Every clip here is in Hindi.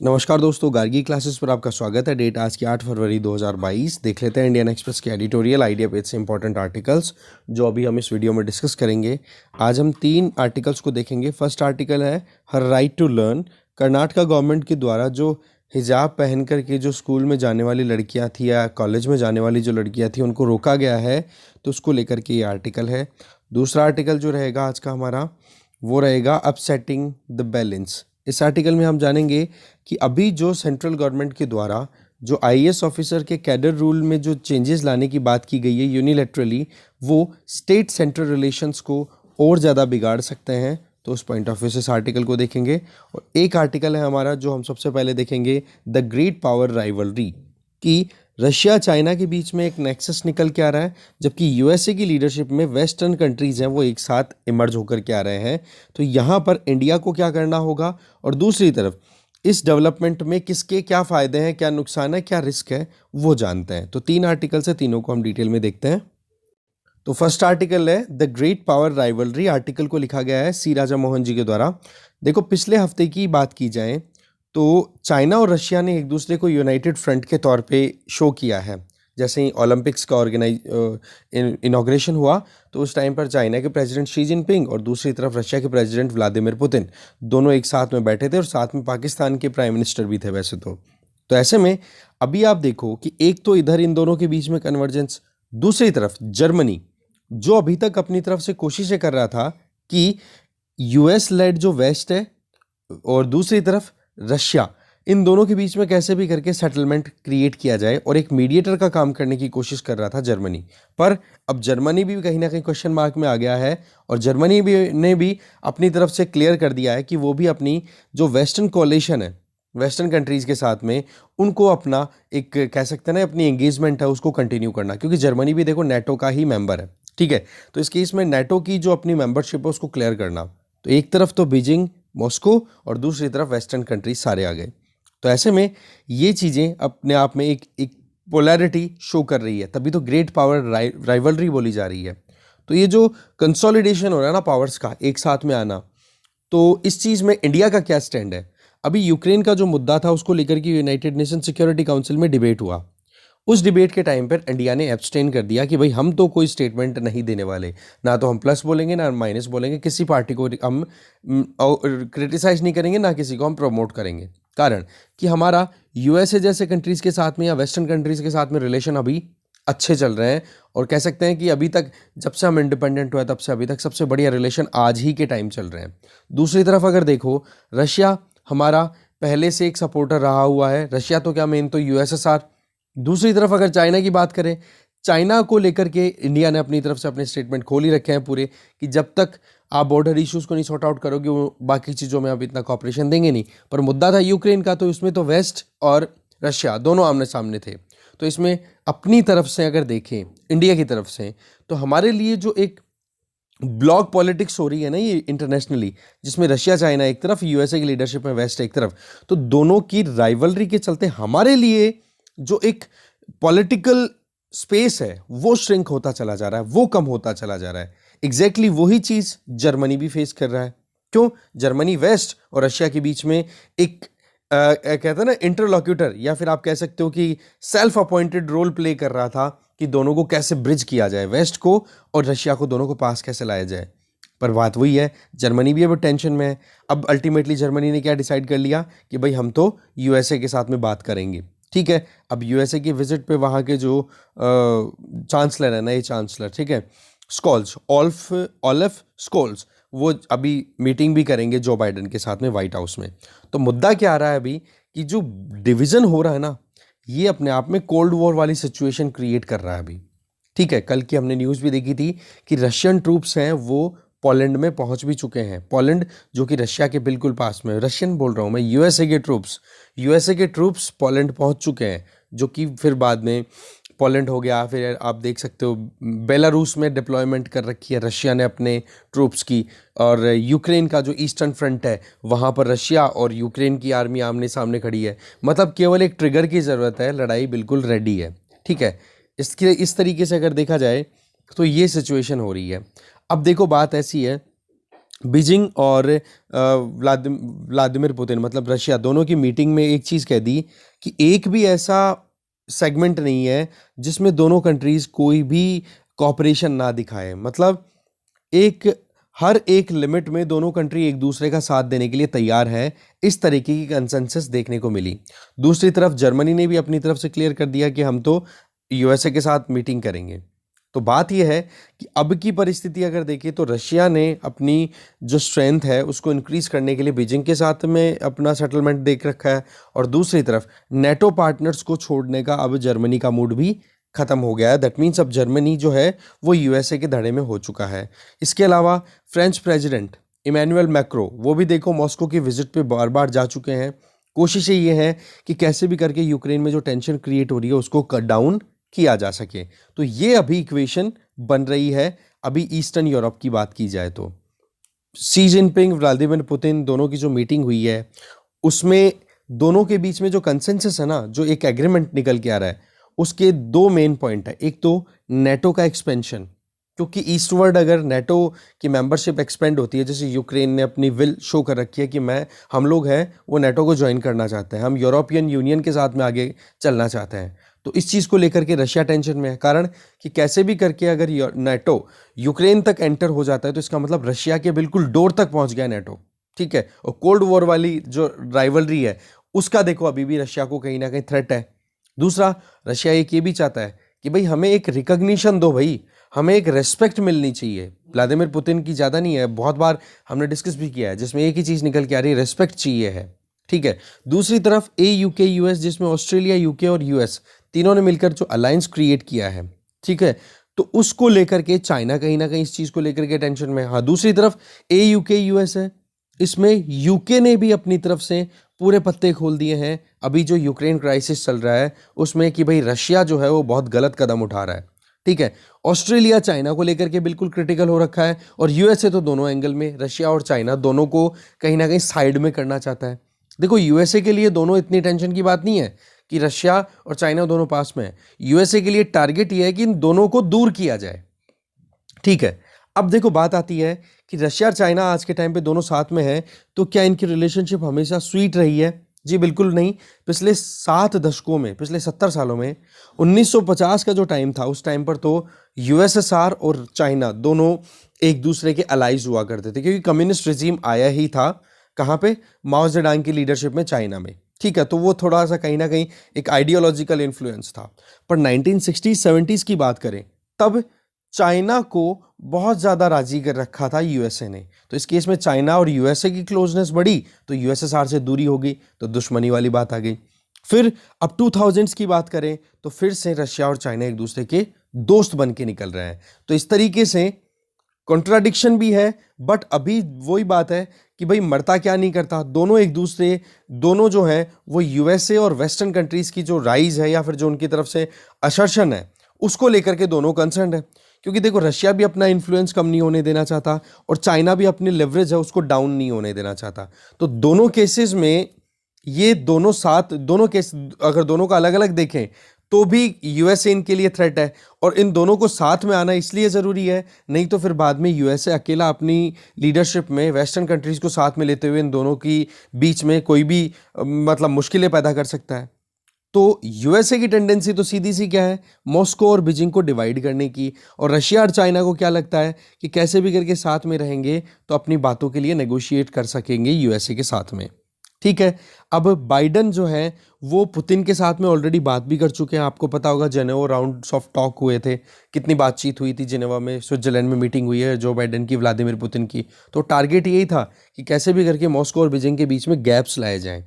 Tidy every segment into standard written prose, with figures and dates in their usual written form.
नमस्कार दोस्तों, गार्गी क्लासेस पर आपका स्वागत है। डेट आज की 8 फरवरी 2022। देख लेते हैं इंडियन एक्सप्रेस के एडिटोरियल आइडिया पेज से इंपॉर्टेंट आर्टिकल्स जो अभी हम इस वीडियो में डिस्कस करेंगे। आज हम 3 आर्टिकल्स को देखेंगे। फर्स्ट आर्टिकल है हर right to learn. Karnataka government के द्वारा जो हिजाब पहन कर के जो स्कूल में जाने वाली लड़कियां थी या कॉलेज में जाने वाली जो लड़कियां थी उनको रोका गया है, तो उसको लेकर के ये आर्टिकल है। दूसरा आर्टिकल जो रहेगा आज का हमारा, वो रहेगा अपसेटिंग द बैलेंस। इस आर्टिकल में हम जानेंगे कि अभी जो सेंट्रल गवर्नमेंट के द्वारा जो आईएएस ऑफिसर के कैडर रूल में जो चेंजेस लाने की बात की गई है यूनिलैटरली, वो स्टेट सेंट्रल रिलेशंस को और ज़्यादा बिगाड़ सकते हैं। तो उस पॉइंट ऑफ व्यू से इस आर्टिकल को देखेंगे। और एक आर्टिकल है हमारा जो हम सबसे पहले देखेंगे, द ग्रेट पावर राइवलरी, कि रशिया चाइना के बीच में एक नेक्सस निकल के आ रहा है, जबकि यूएसए की लीडरशिप में वेस्टर्न कंट्रीज़ हैं वो एक साथ इमर्ज होकर के आ रहे हैं। तो यहाँ पर इंडिया को क्या करना होगा, और दूसरी तरफ इस डेवलपमेंट में किसके क्या फ़ायदे हैं, क्या नुकसान है, क्या रिस्क है, वो जानते हैं। तो 3 आर्टिकल से तीनों को हम डिटेल में देखते हैं। तो फर्स्ट आर्टिकल है the great power rivalry. Article को लिखा गया है सी राजा मोहन जी के द्वारा। देखो, पिछले हफ्ते की बात की जाए तो चाइना और रशिया ने एक दूसरे को यूनाइटेड फ्रंट के तौर पे शो किया है। जैसे ही ओलंपिक्स का इनॉग्रेशन हुआ, तो उस टाइम पर चाइना के प्रेसिडेंट शी जिनपिंग और दूसरी तरफ रशिया के प्रेसिडेंट व्लादिमीर पुतिन दोनों एक साथ में बैठे थे, और साथ में पाकिस्तान के प्राइम मिनिस्टर भी थे वैसे तो ऐसे में अभी आप देखो कि एक तो इधर इन दोनों के बीच में कन्वर्जेंस, दूसरी तरफ जर्मनी जो अभी तक अपनी तरफ से कोशिशें कर रहा था कि यूएस लेड जो वेस्ट है और दूसरी तरफ रशिया, इन दोनों के बीच में कैसे भी करके सेटलमेंट क्रिएट किया जाए, और एक मीडिएटर का काम करने की कोशिश कर रहा था जर्मनी। पर अब जर्मनी भी कहीं ना कहीं क्वेश्चन मार्क में आ गया है, और जर्मनी ने भी अपनी तरफ से क्लियर कर दिया है कि वो भी अपनी जो वेस्टर्न कोalition है वेस्टर्न कंट्रीज़ के साथ में, उनको अपना एक कह सकते हैं ना अपनी एंगेजमेंट है उसको कंटिन्यू करना, क्योंकि जर्मनी भी देखो नेटो का ही मेंबर है। ठीक है, तो इस केस में नेटो की जो अपनी मेंबरशिप है उसको क्लियर करना। तो एक तरफ तो बीजिंग मॉस्को और दूसरी तरफ वेस्टर्न कंट्रीज सारे आ गए। तो ऐसे में ये चीज़ें अपने आप में एक पोलैरिटी शो कर रही है, तभी तो ग्रेट पावर राइवलरी बोली जा रही है। तो ये जो कंसोलिडेशन हो रहा है ना पावर्स का एक साथ में आना, तो इस चीज़ में इंडिया का क्या स्टैंड है। अभी यूक्रेन का जो मुद्दा था उसको लेकर के यूनाइटेड नेशन सिक्योरिटी काउंसिल में डिबेट हुआ। उस डिबेट के टाइम पर इंडिया ने एब्सटेन कर दिया कि भाई हम तो कोई स्टेटमेंट नहीं देने वाले, ना तो हम प्लस बोलेंगे ना माइनस बोलेंगे, किसी पार्टी को हम क्रिटिसाइज नहीं करेंगे, ना किसी को हम प्रमोट करेंगे। कारण कि हमारा यूएसए जैसे कंट्रीज़ के साथ में या वेस्टर्न कंट्रीज़ के साथ में रिलेशन अभी अच्छे चल रहे हैं, और कह सकते हैं कि अभी तक जब से हम इंडिपेंडेंट हुए तब से अभी तक सबसे बढ़िया रिलेशन आज ही के टाइम चल रहे हैं। दूसरी तरफ अगर देखो, रशिया हमारा पहले से एक सपोर्टर रहा हुआ है। रशिया तो क्या, मेन तो यूएसएसआर। दूसरी तरफ अगर चाइना की बात करें, चाइना को लेकर के इंडिया ने अपनी तरफ से अपने स्टेटमेंट खोल ही रखे हैं पूरे, कि जब तक आप बॉर्डर इश्यूज़ को नहीं सॉर्ट आउट करोगे वो बाकी चीज़ों में आप इतना कॉपरेशन देंगे नहीं। पर मुद्दा था यूक्रेन का, तो इसमें तो वेस्ट और रशिया दोनों आमने सामने थे। तो इसमें अपनी तरफ से अगर देखें इंडिया की तरफ से, तो हमारे लिए जो एक ब्लॉक पॉलिटिक्स हो रही है ना ये इंटरनेशनली, जिसमें रशिया चाइना एक तरफ, यूएसए की लीडरशिप में वेस्ट एक तरफ, तो दोनों की राइवलरी के चलते हमारे लिए जो एक पॉलिटिकल स्पेस है वो श्रिंक होता चला जा रहा है, वो कम होता चला जा रहा है। एग्जैक्टली वही चीज जर्मनी भी फेस कर रहा है। क्यों? जर्मनी वेस्ट और रशिया के बीच में एक कहते हैं ना इंटरलॉक्यूटर, या फिर आप कह सकते हो कि सेल्फ अपॉइंटेड रोल प्ले कर रहा था कि दोनों को कैसे ब्रिज किया जाए, वेस्ट को और रशिया को, दोनों को पास कैसे लाया जाए। पर बात वही है, जर्मनी भी अब टेंशन में है। अब अल्टीमेटली जर्मनी ने क्या डिसाइड कर लिया कि भाई हम तो यूएसए के साथ में बात करेंगे। ठीक है, अब यूएसए के विजिट पे वहाँ के जो चांसलर है, नए चांसलर, ठीक है, स्कॉल्स, ऑलफ स्कॉल्स, वो अभी मीटिंग भी करेंगे जो बाइडन के साथ में व्हाइट हाउस में। तो मुद्दा क्या आ रहा है अभी, कि जो डिवीजन हो रहा है ना, ये अपने आप में कोल्ड वॉर वाली सिचुएशन क्रिएट कर रहा है अभी। ठीक है, कल की हमने न्यूज़ भी देखी थी कि रशियन ट्रूप्स हैं वो पोलैंड में पहुंच भी चुके हैं। पोलैंड जो कि रशिया के बिल्कुल पास में, रशियन बोल रहा हूँ मैं, यूएसए के ट्रूप्स पोलैंड पहुंच चुके हैं, जो कि फिर बाद में पोलैंड हो गया, फिर आप देख सकते हो बेलारूस में डिप्लॉयमेंट कर रखी है रशिया ने अपने ट्रूप्स की। और यूक्रेन का जो ईस्टर्न फ्रंट है वहाँ पर रशिया और यूक्रेन की आर्मी आमने सामने खड़ी है। मतलब केवल एक ट्रिगर की ज़रूरत है, लड़ाई बिल्कुल रेडी है। ठीक है, इसके इस तरीके से अगर देखा जाए तो ये सिचुएशन हो रही है। अब देखो बात ऐसी है बीजिंग और व्लादिमीर पुतिन मतलब रशिया दोनों की मीटिंग में एक चीज़ कह दी कि एक भी ऐसा सेगमेंट नहीं है जिसमें दोनों कंट्रीज कोई भी कॉपरेशन ना दिखाए। मतलब एक हर एक लिमिट में दोनों कंट्री एक दूसरे का साथ देने के लिए तैयार है। इस तरीके की कंसेंसस देखने को मिली। दूसरी तरफ जर्मनी ने भी अपनी तरफ से क्लियर कर दिया कि हम तो यूएसए के साथ मीटिंग करेंगे। तो बात यह है कि अब की परिस्थिति अगर देखें तो रशिया ने अपनी जो स्ट्रेंथ है उसको इंक्रीज करने के लिए बीजिंग के साथ में अपना सेटलमेंट देख रखा है, और दूसरी तरफ नेटो पार्टनर्स को छोड़ने का अब जर्मनी का मूड भी खत्म हो गया है। दैट मीन्स अब जर्मनी जो है वो यूएसए के धड़े में हो चुका है। इसके अलावा फ्रेंच प्रेसिडेंट इमैनुअल मैक्रो वो भी देखो मॉस्को की विजिट पे बार बार जा चुके हैं। कोशिशें ये है कि कैसे भी करके यूक्रेन में जो टेंशन क्रिएट हो रही है उसको कट डाउन किया जा सके। तो ये अभी इक्वेशन बन रही है। अभी ईस्टर्न यूरोप की बात की जाए तो शी जिनपिंग व्लादिमीर पुतिन दोनों की जो मीटिंग हुई है उसमें दोनों के बीच में जो कंसेंसस है ना, जो एक एग्रीमेंट निकल के आ रहा है, उसके दो मेन पॉइंट है। एक तो नेटो का एक्सपेंशन, क्योंकि ईस्टवर्ड अगर नेटो की मेंबरशिप एक्सपेंड होती है, जैसे यूक्रेन ने अपनी विल शो कर रखी है कि हम लोग हैं वो नेटो को ज्वाइन करना चाहते हैं, हम यूरोपियन यूनियन के साथ में आगे चलना चाहते हैं। तो इस चीज़ को लेकर के रशिया टेंशन में है, कारण कि कैसे भी करके अगर नेटो यूक्रेन तक एंटर हो जाता है तो इसका मतलब रशिया के बिल्कुल डोर तक पहुंच गया नेटो। ठीक है, और कोल्ड वॉर वाली जो राइवलरी है उसका देखो अभी भी रशिया को कहीं ना कहीं थ्रेट है। दूसरा, रशिया एक ये भी चाहता है कि भाई हमें एक रिकॉग्निशन दो, भाई हमें एक रेस्पेक्ट मिलनी चाहिए। व्लादिमीर पुतिन की ज़्यादा नहीं है, बहुत बार हमने डिस्कस भी किया है, जिसमें एक ही चीज़ निकल के आ रही है, रेस्पेक्ट चाहिए है। ठीक है, दूसरी तरफ यूके यूएस, जिसमें ऑस्ट्रेलिया यूके और यूएस तीनों ने मिलकर जो अलायंस क्रिएट किया है, ठीक है, तो उसको लेकर के चाइना कहीं ना कहीं इस चीज़ को लेकर के टेंशन में। हाँ, दूसरी तरफ यूके यूएस है, इसमें यूके ने भी अपनी तरफ से पूरे पत्ते खोल दिए हैं अभी जो यूक्रेन क्राइसिस चल रहा है उसमें, कि भाई रशिया जो है वो बहुत गलत कदम उठा रहा है। ठीक है, ऑस्ट्रेलिया चाइना को लेकर के बिल्कुल क्रिटिकल हो रखा है, और यूएसए तो दोनों एंगल में, रशिया और चाइना दोनों को कहीं ना कहीं साइड में करना चाहता है। देखो यूएसए के लिए दोनों इतनी टेंशन की बात नहीं है कि रशिया और चाइना दोनों पास में है। यूएसए के लिए टारगेट ये है कि इन दोनों को दूर किया जाए। ठीक है, अब देखो बात आती है कि रशिया और चाइना आज के टाइम पे दोनों साथ में है, तो क्या इनकी रिलेशनशिप हमेशा स्वीट रही है? जी बिल्कुल नहीं। पिछले 7 दशकों में, पिछले 70 सालों में, 1950 का जो टाइम था उस टाइम पर तो यूएसएसआर और चाइना दोनों एक दूसरे के अलाइज हुआ करते थे, क्योंकि कम्युनिस्ट रिजीम आया ही था कहाँ पे, माओ जेडांग की लीडरशिप में चाइना में। ठीक है, तो वो थोड़ा सा कहीं ना कहीं एक आइडियोलॉजिकल इन्फ्लुएंस था। पर 1960-70s की बात करें तब चाइना को बहुत ज़्यादा राजी कर रखा था यूएसए ने। तो इस केस में चाइना और यूएसए की क्लोजनेस बढ़ी तो यूएसएसआर से दूरी हो गई, तो दुश्मनी वाली बात आ गई। फिर अब 2000s की बात करें तो फिर से रशिया और चाइना एक दूसरे के दोस्त बन के निकल रहे हैं। तो इस तरीके से कॉन्ट्राडिक्शन भी है, बट अभी वही बात है कि भाई मरता क्या नहीं करता, दोनों एक दूसरे, दोनों जो है वो यूएसए और वेस्टर्न कंट्रीज की जो राइज है या फिर जो उनकी तरफ से असर्शन है उसको लेकर के दोनों कंसर्न है। क्योंकि देखो रशिया भी अपना इन्फ्लुएंस कम नहीं होने देना चाहता और चाइना भी अपनी लेवरेज है उसको डाउन नहीं होने देना चाहता। तो दोनों केसेस में ये दोनों साथ, दोनों केस अगर दोनों का अलग अलग देखें तो भी यूएसए इनके लिए थ्रेट है, और इन दोनों को साथ में आना इसलिए ज़रूरी है, नहीं तो फिर बाद में यूएसए अकेला अपनी लीडरशिप में वेस्टर्न कंट्रीज़ को साथ में लेते हुए इन दोनों की बीच में कोई भी मतलब मुश्किलें पैदा कर सकता है। तो यूएसए की टेंडेंसी तो सीधी सी क्या है, मॉस्को और बीजिंग को डिवाइड करने की, और रशिया और चाइना को क्या लगता है कि कैसे भी करके साथ में रहेंगे तो अपनी बातों के लिए नेगोशिएट कर सकेंगे यूएसए के साथ में। ठीक है, अब बाइडन जो है वो पुतिन के साथ में ऑलरेडी बात भी कर चुके हैं। आपको पता होगा जेनेवा राउंड्स ऑफ टॉक हुए थे, कितनी बातचीत हुई थी जेनेवा में, स्विट्जरलैंड में मीटिंग हुई है जो बाइडन की व्लादिमीर पुतिन की। तो टारगेट यही था कि कैसे भी करके मॉस्को और बीजिंग के बीच में गैप्स लाए जाएं।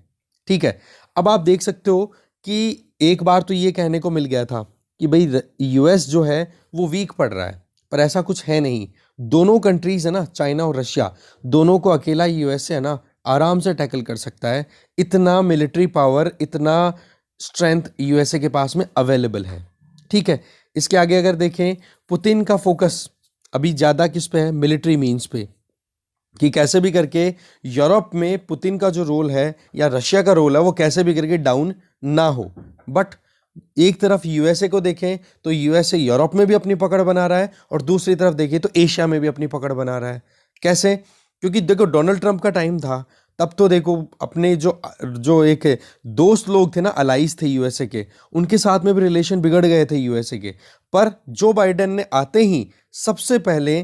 ठीक है, अब आप देख सकते हो कि एक बार तो ये कहने को मिल गया था कि भाई यूएस जो है वो वीक पड़ रहा है, पर ऐसा कुछ है नहीं। दोनों कंट्रीज है ना, चाइना और रशिया, दोनों को अकेला यूएस है ना आराम से टैकल कर सकता है। इतना मिलिट्री पावर, इतना स्ट्रेंथ यूएसए के पास में अवेलेबल है। ठीक है, इसके आगे अगर देखें, पुतिन का फोकस अभी ज़्यादा किस पे है, मिलिट्री मीन्स पे, कि कैसे भी करके यूरोप में पुतिन का जो रोल है या रशिया का रोल है वो कैसे भी करके डाउन ना हो। बट एक तरफ यूएसए को देखें तो यूएसए यूरोप में भी अपनी पकड़ बना रहा है, और दूसरी तरफ देखें तो एशिया में भी अपनी पकड़ बना रहा है। कैसे क्योंकि देखो डोनाल्ड ट्रंप का टाइम था, तब तो देखो अपने जो जो एक दोस्त लोग थे ना, अलाइज थे यूएसए के, उनके साथ में भी रिलेशन बिगड़ गए थे यूएसए के। पर जो बाइडेन ने आते ही सबसे पहले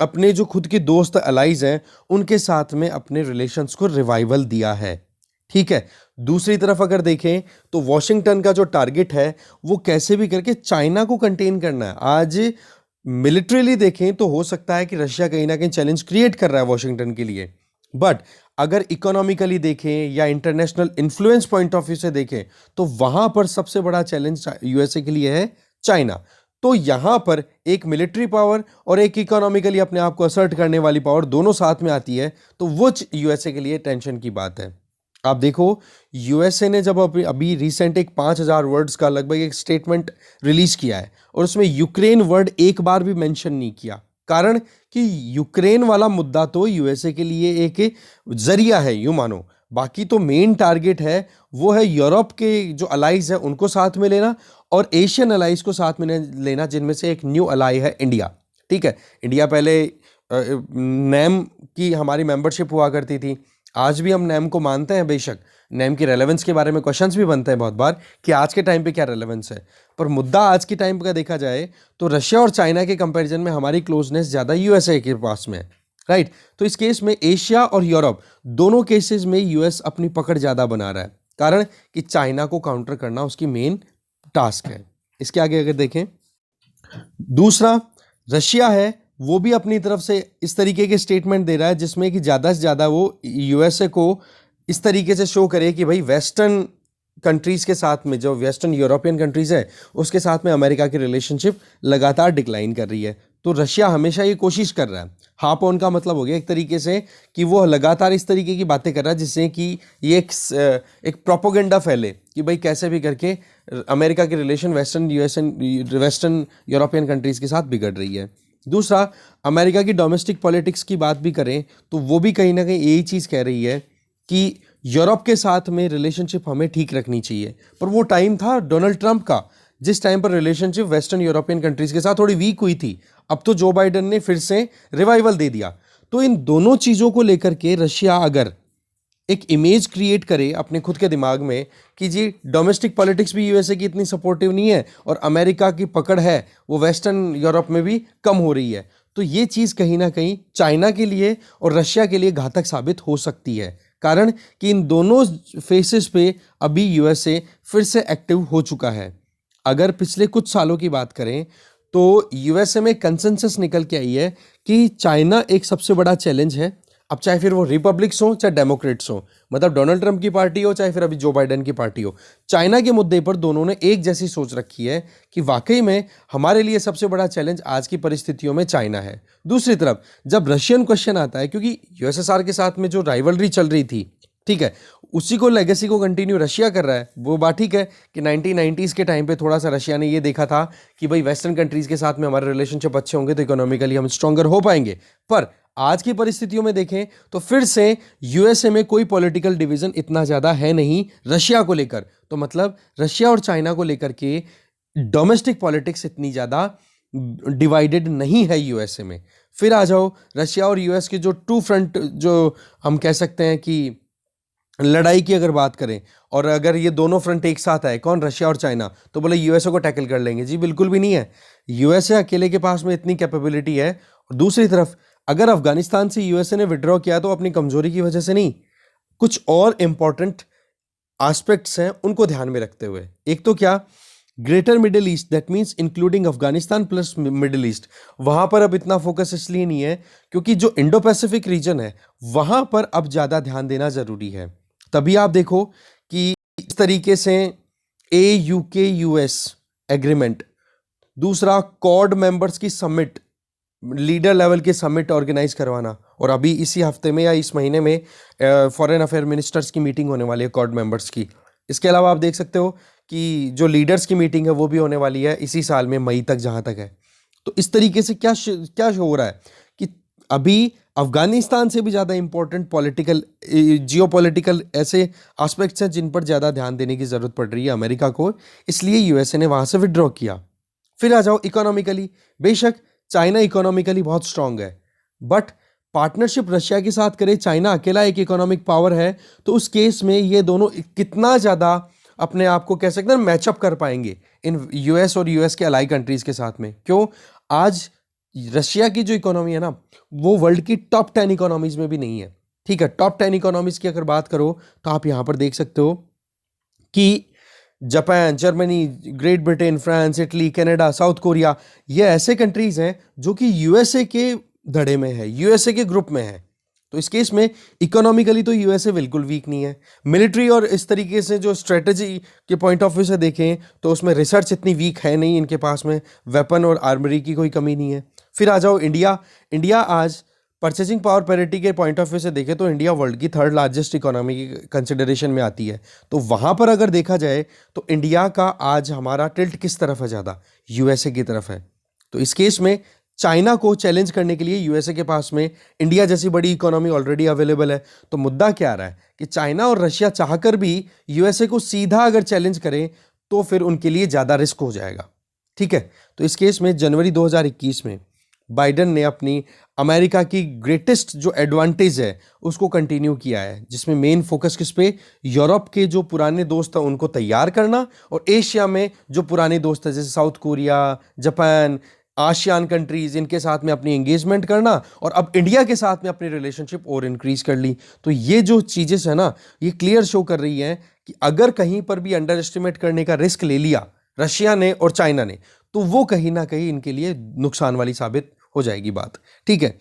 अपने जो खुद के दोस्त अलाइज हैं उनके साथ में अपने रिलेशंस को रिवाइवल दिया है। ठीक है। दूसरी तरफ अगर देखें तो वॉशिंगटन का जो टारगेट है वो कैसे भी करके चाइना को कंटेन करना है। आज मिलिट्रीली देखें तो हो सकता है कि रशिया कहीं ना कहीं चैलेंज क्रिएट कर रहा है वॉशिंगटन के लिए, बट अगर इकोनॉमिकली देखें या international influence point of view से देखें तो वहां पर सबसे बड़ा चैलेंज यूएसए के लिए है चाइना। तो यहां पर एक मिलिट्री पावर और एक इकोनॉमिकली अपने आप को असर्ट करने वाली पावर दोनों साथ में आती है, तो वो यूएसए के लिए टेंशन की बात है। आप देखो यूएसए ने जब अभी अभी रिसेंट एक 5,000 वर्ड्स का लगभग एक स्टेटमेंट रिलीज किया है और उसमें यूक्रेन वर्ड एक बार भी मेंशन नहीं किया, कारण कि यूक्रेन वाला मुद्दा तो यूएसए के लिए एक जरिया है यूं मानो। बाकी तो मेन टारगेट है वो है यूरोप के जो अलाइज है उनको साथ में लेना और एशियन अलाइज को साथ में लेना, जिनमें से एक न्यू अलाई है इंडिया। ठीक है। इंडिया पहले नैम की हमारी मेंबरशिप हुआ करती थी, आज भी हम नैम को मानते हैं। बेशक नैम की रेलेवेंस के बारे में क्वेश्चंस भी बनते हैं बहुत बार कि आज के टाइम पे क्या रेलेवेंस है, पर मुद्दा आज के टाइम का देखा जाए तो रशिया और चाइना के कंपैरिजन में हमारी क्लोजनेस ज़्यादा यूएसए के पास में है, राइट। तो इस केस में एशिया और यूरोप दोनों केसेस में यूएस अपनी पकड़ ज़्यादा बना रहा है, कारण कि चाइना को काउंटर करना उसकी मेन टास्क है। इसके आगे अगर देखें, दूसरा रशिया है, वो भी अपनी तरफ से इस तरीके के स्टेटमेंट दे रहा है जिसमें कि ज़्यादा से ज़्यादा वो यूएसए को इस तरीके से शो करे कि भाई वेस्टर्न कंट्रीज़ के साथ में, जो वेस्टर्न यूरोपियन कंट्रीज़ है उसके साथ में अमेरिका की रिलेशनशिप लगातार डिक्लाइन कर रही है। तो रशिया हमेशा ये कोशिश कर रहा है, हाफ ऑन का मतलब हो गया एक तरीके से कि वो लगातार इस तरीके की बातें कर रहा है जिससे कि ये एक प्रोपोगेंडा फैले कि भाई कैसे भी करके अमेरिका की रिलेशन वेस्टर्न यूरोपियन कंट्रीज़ के साथ बिगड़ रही है। दूसरा, अमेरिका की डोमेस्टिक पॉलिटिक्स की बात भी करें तो वो भी कहीं ना कहीं यही चीज़ कह रही है कि यूरोप के साथ में रिलेशनशिप हमें ठीक रखनी चाहिए। पर वो टाइम था डोनाल्ड ट्रंप का जिस टाइम पर रिलेशनशिप वेस्टर्न यूरोपियन कंट्रीज़ के साथ थोड़ी वीक हुई थी। अब तो जो बाइडन ने फिर से रिवाइवल दे दिया। तो इन दोनों चीज़ों को लेकर के रशिया अगर एक इमेज क्रिएट करे अपने खुद के दिमाग में कि जी डोमेस्टिक पॉलिटिक्स भी यूएसए की इतनी सपोर्टिव नहीं है और अमेरिका की पकड़ है वो वेस्टर्न यूरोप में भी कम हो रही है, तो ये चीज़ कहीं ना कहीं चाइना के लिए और रशिया के लिए घातक साबित हो सकती है, कारण कि इन दोनों फेसेस पे अभी यूएसए फिर से एक्टिव हो चुका है। अगर पिछले कुछ सालों की बात करें तो यूएसए में कंसेंसस निकल के आई है कि चाइना एक सबसे बड़ा चैलेंज है। अब चाहे फिर वो रिपब्लिक्स हो चाहे डेमोक्रेट्स हो, मतलब डोनाल्ड ट्रंप की पार्टी हो चाहे फिर अभी जो बाइडेन की पार्टी हो, चाइना के मुद्दे पर दोनों ने एक जैसी सोच रखी है कि वाकई में हमारे लिए सबसे बड़ा चैलेंज आज की परिस्थितियों में चाइना है। दूसरी तरफ जब रशियन क्वेश्चन आता है, क्योंकि यूएसएसआर के साथ में जो राइवलरी चल रही थी, ठीक है, उसी को लेगेसी को कंटिन्यू रशिया कर रहा है। वो बात ठीक है कि 1990s के टाइम पे थोड़ा सा रशिया ने ये देखा था कि भाई वेस्टर्न कंट्रीज़ के साथ में हमारे रिलेशनशिप अच्छे होंगे तो इकोनॉमिकली हम स्ट्रॉन्गर हो पाएंगे। पर आज की परिस्थितियों में देखें तो फिर से यूएसए में कोई पॉलिटिकल डिवीजन इतना ज़्यादा है नहीं रशिया को लेकर, तो मतलब रशिया और चाइना को लेकर के डोमेस्टिक पॉलिटिक्स इतनी ज़्यादा डिवाइडेड नहीं है यूएसए में। फिर आ जाओ रशिया और यूएस के जो टू फ्रंट, जो हम कह सकते हैं कि लड़ाई की अगर बात करें, और अगर ये दोनों फ्रंट एक साथ आए, कौन, रशिया और चाइना, तो बोले यूएसए को टैकल कर लेंगे। जी बिल्कुल भी नहीं है। यूएसए अकेले के पास में इतनी कैपेबिलिटी है। और दूसरी तरफ अगर अफगानिस्तान से यूएसए ने विड्रॉ किया तो अपनी कमजोरी की वजह से नहीं, कुछ और इंपॉर्टेंट एस्पेक्ट्स हैं उनको ध्यान में रखते हुए। एक तो क्या, greater middle east, that means including Afghanistan plus middle east, वहां पर अब इतना फोकस इसलिए नहीं है क्योंकि जो इंडो पैसिफिक रीजन है वहां पर अब ज्यादा ध्यान देना जरूरी है। तभी आप देखो कि इस तरीके से AUKUS एग्रीमेंट, दूसरा क्वाड मेंबर्स की समिट, लीडर लेवल के समिट ऑर्गेनाइज करवाना, और अभी इसी हफ्ते में या इस महीने में फॉरेन अफेयर मिनिस्टर्स की मीटिंग होने वाली है क्वाड मेंबर्स की। इसके अलावा आप देख सकते हो कि जो लीडर्स की मीटिंग है वो भी होने वाली है इसी साल में, मई तक जहां तक है। तो इस तरीके से क्या क्या हो रहा है कि अभी अफगानिस्तान से भी ज़्यादा इंपॉर्टेंट पॉलिटिकल, जियोपॉलिटिकल ऐसे एस्पेक्ट्स हैं जिन पर ज़्यादा ध्यान देने की ज़रूरत पड़ रही है अमेरिका को, इसलिए यूएसए ने वहाँ से विड्रॉ किया। फिर आ जाओ इकोनॉमिकली, बेशक चाइना इकोनॉमिकली बहुत स्ट्रांग है, बट पार्टनरशिप रशिया के साथ करे, चाइना अकेला एक इकोनॉमिक पावर है, तो उस केस में ये दोनों कितना ज़्यादा अपने आप को कह सकते हैं मैचअप कर पाएंगे इन यूएस और यूएस के अलाई कंट्रीज के साथ में। क्यों? आज रशिया की जो इकोनॉमी है ना, वो वर्ल्ड की टॉप 10 इकोनॉमीज में भी नहीं है। ठीक है, टॉप 10 इकोनॉमीज की अगर बात करो तो आप यहां पर देख सकते हो कि Japan, Germany, great Britain, France, Italy, Canada, south Korea, ये ऐसे कंट्रीज हैं जो कि यूएसए के धड़े में है, यूएसए के ग्रुप में है। तो इस केस में इकोनॉमिकली तो यूएसए बिल्कुल वीक नहीं है। मिलिट्री और इस तरीके से जो स्ट्रेटजी के पॉइंट ऑफ व्यू से देखें तो उसमें रिसर्च इतनी वीक है नहीं इनके पास में, वेपन और आर्मरी की कोई कमी नहीं है। फिर आ जाओ इंडिया। इंडिया आज परचेजिंग पावर पैरिटी के पॉइंट ऑफ व्यू से देखें तो इंडिया वर्ल्ड की थर्ड लार्जेस्ट इकोनॉमी की कंसिडरेशन में आती है। तो वहाँ पर अगर देखा जाए तो इंडिया का आज हमारा टिल्ट किस तरफ है? ज़्यादा यूएसए की तरफ है। तो इस केस में चाइना को चैलेंज करने के लिए यूएसए के पास में इंडिया जैसी बड़ी इकोनॉमी ऑलरेडी अवेलेबल है। तो मुद्दा क्या आ रहा है कि चाइना और रशिया चाहकर भी यूएसए को सीधा अगर चैलेंज करें तो फिर उनके लिए ज़्यादा रिस्क हो जाएगा। ठीक है, तो इस केस में जनवरी 2021 में बाइडन ने अपनी अमेरिका की ग्रेटेस्ट जो एडवांटेज है उसको कंटिन्यू किया है, जिसमें मेन फोकस किस पे? यूरोप के जो पुराने दोस्त हैं उनको तैयार करना, और एशिया में जो पुराने दोस्त हैं जैसे south Korea, Japan, ASEAN countries, इनके साथ में अपनी एंगेजमेंट करना, और अब इंडिया के साथ में अपनी रिलेशनशिप और इंक्रीज कर ली। तो ये जो चीजें है ना, ये क्लियर शो कर रही हैं कि अगर कहीं पर भी अंडर एस्टिमेट करने का रिस्क ले लिया रशिया ने और चाइना ने, तो वो कहीं ना कहीं इनके लिए नुकसान वाली साबित हो जाएगी बात। ठीक है,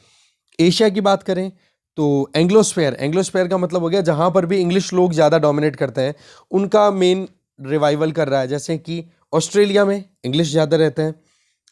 एशिया की बात करें तो एंग्लोस्फेयर, एंग्लोस्फेयर का मतलब हो गया जहां पर भी इंग्लिश लोग ज़्यादा डोमिनेट करते हैं, उनका मेन रिवाइवल कर रहा है। जैसे कि ऑस्ट्रेलिया में इंग्लिश ज़्यादा रहते हैं,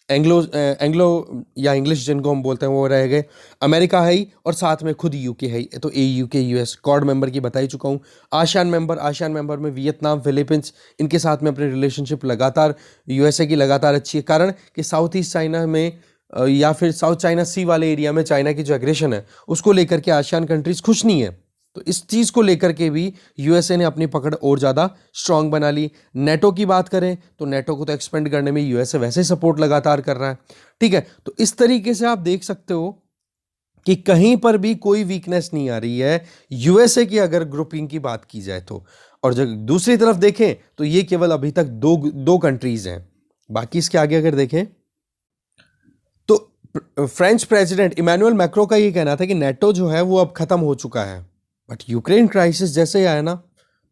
एंग्लो या इंग्लिश जिनको हम बोलते हैं वो रह गए, अमेरिका है ही, और साथ में खुद यूके है ही। तो यूके यूएस कॉड मेंबर की बता ही चुका हूँ। आसियान मेंबर में वियतनाम, फिलीपींस, इनके साथ में अपनी रिलेशनशिप लगातार यूएसए की लगातार अच्छी है। कारण कि साउथ ईस्ट चाइना में या फिर साउथ चाइना सी वाले एरिया में चाइना की जो एग्रेशन है उसको लेकर के आसियान कंट्रीज खुश नहीं है। तो इस चीज़ को लेकर के भी यूएसए ने अपनी पकड़ और ज़्यादा स्ट्रांग बना ली। नेटो की बात करें तो नेटो को तो एक्सपेंड करने में यूएसए वैसे सपोर्ट लगातार कर रहा है। ठीक है, तो इस तरीके से आप देख सकते हो कि कहीं पर भी कोई वीकनेस नहीं आ रही है यूएसए की अगर ग्रुपिंग की बात की जाए तो। और जब दूसरी तरफ देखें तो ये केवल अभी तक दो कंट्रीज हैं। बाकी इसके आगे अगर देखें तो फ्रेंच प्रेसिडेंट इमैनुअल मैक्रो का ये कहना था कि नेटो जो है वो अब खत्म हो चुका है। बट यूक्रेन क्राइसिस जैसे ही आया ना,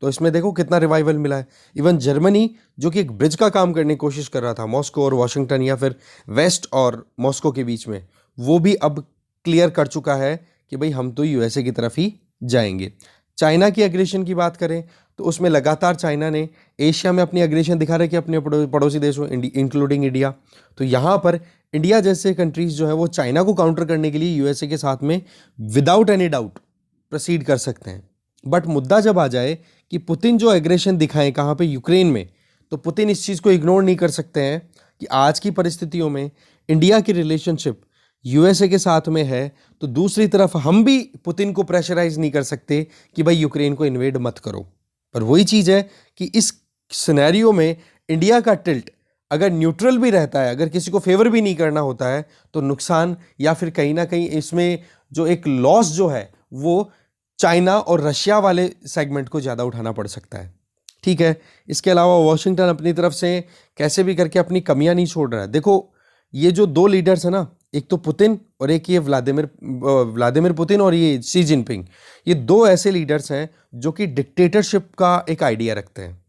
तो इसमें देखो कितना रिवाइवल मिला है। इवन जर्मनी जो कि एक ब्रिज का काम करने की कोशिश कर रहा था मॉस्को और वॉशिंगटन या फिर वेस्ट और मॉस्को के बीच में, वो भी अब क्लियर कर चुका है कि भाई हम तो यूएसए की तरफ ही जाएंगे। चाइना की एग्रेशन की बात करें तो उसमें लगातार चाइना ने एशिया में अपनी एग्रेशन दिखा रहे कि अपने पड़ोसी देशों इंक्लूडिंग इंडिया। तो यहाँ पर इंडिया जैसे कंट्रीज जो है वो चाइना को काउंटर करने के लिए यूएसए के साथ में विदाउट एनी डाउट प्रोसीड कर सकते हैं। बट मुद्दा जब आ जाए कि पुतिन जो एग्रेशन दिखाएं कहाँ पे? यूक्रेन में, तो पुतिन इस चीज़ को इग्नोर नहीं कर सकते हैं कि आज की परिस्थितियों में इंडिया की रिलेशनशिप यूएसए के साथ में है, तो दूसरी तरफ हम भी पुतिन को प्रेशराइज नहीं कर सकते कि भाई यूक्रेन को इन्वेड मत करो। पर वही चीज़ है कि इस सिनेरियो में इंडिया का टिल्ट अगर न्यूट्रल भी रहता है, अगर किसी को फेवर भी नहीं करना होता है, तो नुकसान या फिर कहीं ना कहीं इसमें जो एक लॉस जो है वो चाइना और रशिया वाले सेगमेंट को ज़्यादा उठाना पड़ सकता है। ठीक है, इसके अलावा वॉशिंगटन अपनी तरफ से कैसे भी करके अपनी कमियां नहीं छोड़ रहा है। देखो ये जो दो लीडर्स है ना, एक तो पुतिन और एक ये व्लादिमीर पुतिन और ये शी जिनपिंग, ये दो ऐसे लीडर्स हैं जो कि डिक्टेटरशिप का एक आइडिया रखते हैं।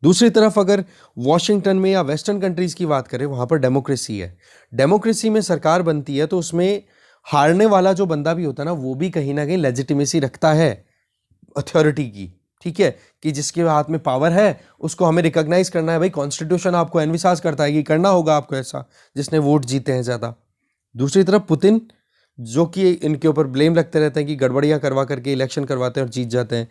दूसरी तरफ अगर वॉशिंगटन में या वेस्टर्न कंट्रीज की बात करें, वहाँ पर डेमोक्रेसी है। डेमोक्रेसी में सरकार बनती है तो उसमें हारने वाला जो बंदा भी होता है ना, वो भी कहीं ना कहीं लेजिटिमेसी रखता है अथॉरिटी की। ठीक है, कि जिसके हाथ में पावर है उसको हमें रिकॉग्नाइज करना है। भाई कॉन्स्टिट्यूशन आपको एनविसाज करता है कि करना होगा आपको ऐसा, जिसने वोट जीते हैं ज़्यादा। दूसरी तरफ पुतिन जो कि इनके ऊपर ब्लेम रखते रहते हैं कि गड़बड़ियाँ करवा करके इलेक्शन करवाते हैं और जीत जाते हैं।